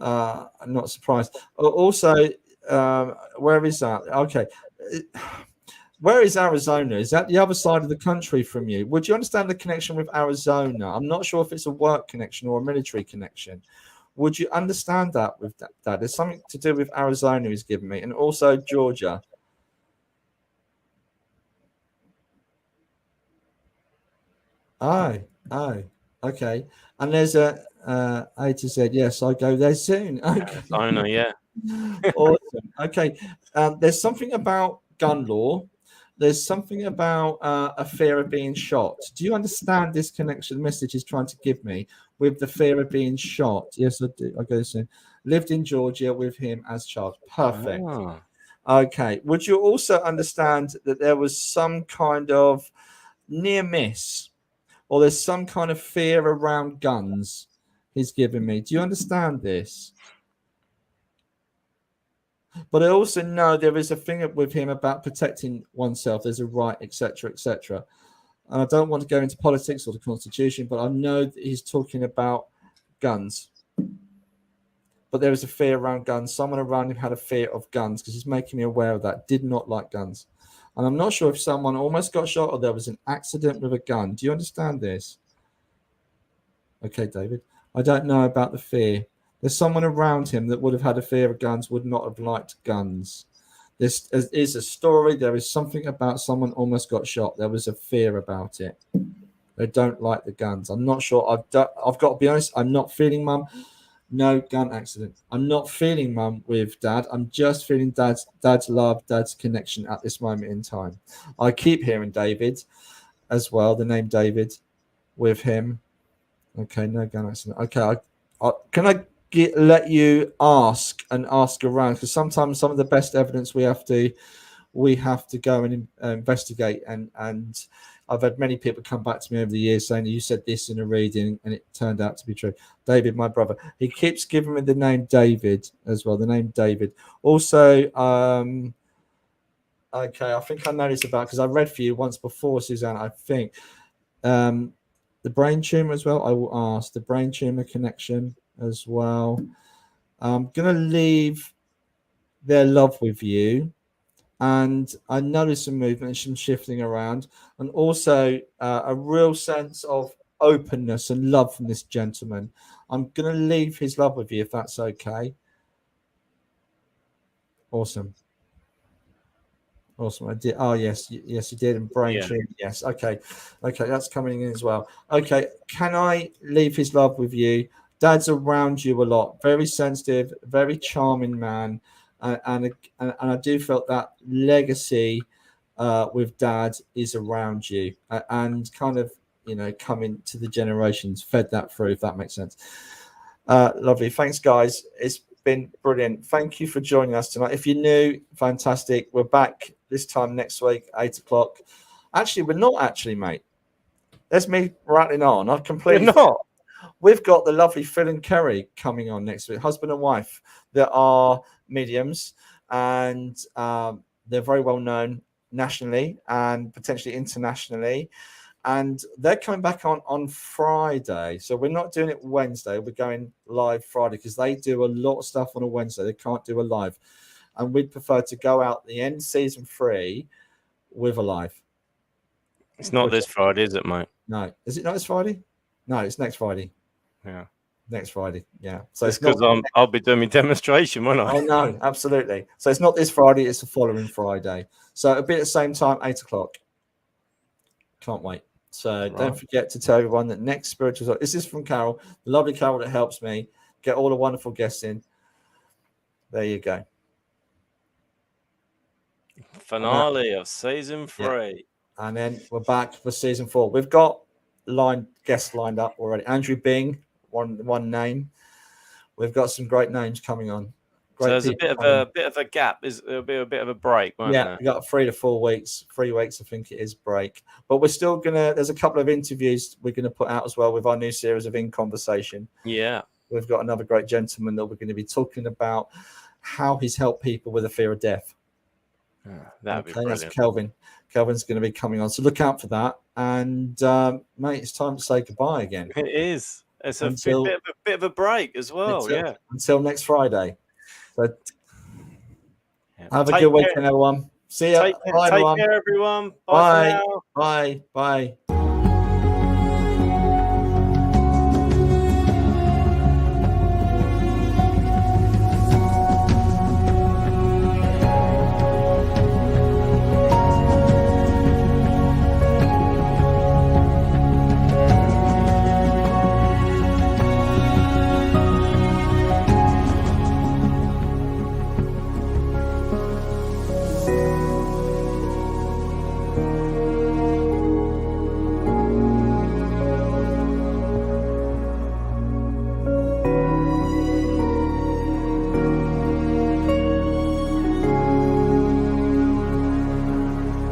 I'm not surprised. Also, where is that? Okay. Where is Arizona? Is that the other side of the country from you? Would you understand the connection with Arizona? I'm not sure if it's a work connection or a military connection. Would you understand that with that? There's something to do with Arizona he's given me, and also Georgia. Oh, okay. And there's a A to Z. Yes, I go there soon. Okay. I know, yeah. Awesome. Okay. There's something about gun law. There's something about a fear of being shot. Do you understand this connection message he's trying to give me with the fear of being shot? Yes, I do. I go soon. Lived in Georgia with him as child. Perfect. Oh. Okay. Would you also understand that there was some kind of near miss, or there's some kind of fear around guns he's given me? Do you understand this? But I also know there is a thing with him about protecting oneself. There's a right, etc., etc. And I don't want to go into politics or the Constitution, but I know that he's talking about guns. But there is a fear around guns. Someone around him had a fear of guns because he's making me aware of that. Did not like guns. And I'm not sure if someone almost got shot or there was an accident with a gun. Do you understand this? Okay, David. I don't know about the fear. There's someone around him that would have had a fear of guns, would not have liked guns. This is a story. There is something about someone almost got shot. There was a fear about it. They don't like the guns. I'm not sure. I've got to be honest. I'm not feeling Mum. No gun accident. I'm not feeling Mum with Dad. I'm just feeling Dad's love, Dad's connection at this moment in time. I keep hearing David as well. The name David with him. Okay, no gun accident. Okay, can I let you ask around, because sometimes some of the best evidence we have to go and investigate, and I've had many people come back to me over the years saying you said this in a reading and it turned out to be true. David, my brother, he keeps giving me the name David as well. The name David. Also, okay, I think I know this about, because I read for you once before, Suzanne. I think the brain tumor as well. I will ask the brain tumor connection as well. I'm gonna leave their love with you, and I noticed some movement, some shifting around, and also a real sense of openness and love from this gentleman. I'm gonna leave his love with you, if that's okay. Awesome. I did. Oh yes, you did. And brain tumor. Yes. Okay, that's coming in as well. Okay, can I leave his love with you? Dad's around you a lot, very sensitive, very charming man, and I do feel that legacy with Dad is around you, and kind of, coming to the generations, fed that through, if that makes sense. Lovely, thanks guys. It's been brilliant. Thank you for joining us tonight. If you're new, fantastic. We're back this time next week, 8 o'clock. Actually, we're not actually, mate. That's me rattling on. I've completely not. We've got the lovely Phil and Kerry coming on next week, husband and wife. That are mediums, and they're very well known nationally and potentially internationally. And they're coming back on Friday. So we're not doing it Wednesday. We're going live Friday, because they do a lot of stuff on a Wednesday. They can't do a live. And we'd prefer to go out the end season 3 with a live. It's not this Friday, is it, mate? No. Is it not this Friday? No, it's next Friday. Yeah. Next Friday. Yeah. So it's because I'll be doing my demonstration, won't I? Oh, no, absolutely. So it's not this Friday, it's the following Friday. So it'll be at the same time, 8 o'clock. Can't wait. So Don't forget to tell everyone that next Spiritual Talk, this is from Carol, the lovely Carol that helps me get all the wonderful guests in. There you go. finale of season 3. And then we're back for season 4. We've got guests lined up already. Andrew Bing, one name. We've got some great names coming on. So there's a bit of a gap. There'll be a bit of a break, won't there? We got 3 to 4 weeks. 3 weeks, I think it is, break. But we're still there's a couple of interviews we're gonna put out as well with our new series of In Conversation. Yeah. We've got another great gentleman that we're going to be talking about how he's helped people with the fear of death. That'd be brilliant. That's Kelvin. Kelvin's going to be coming on, so look out for that. And mate, it's time to say goodbye again. It is. It's a bit of a break as well. Until next Friday. So have a good weekend, everyone. See ya. Take care, everyone. Bye. Bye. Bye.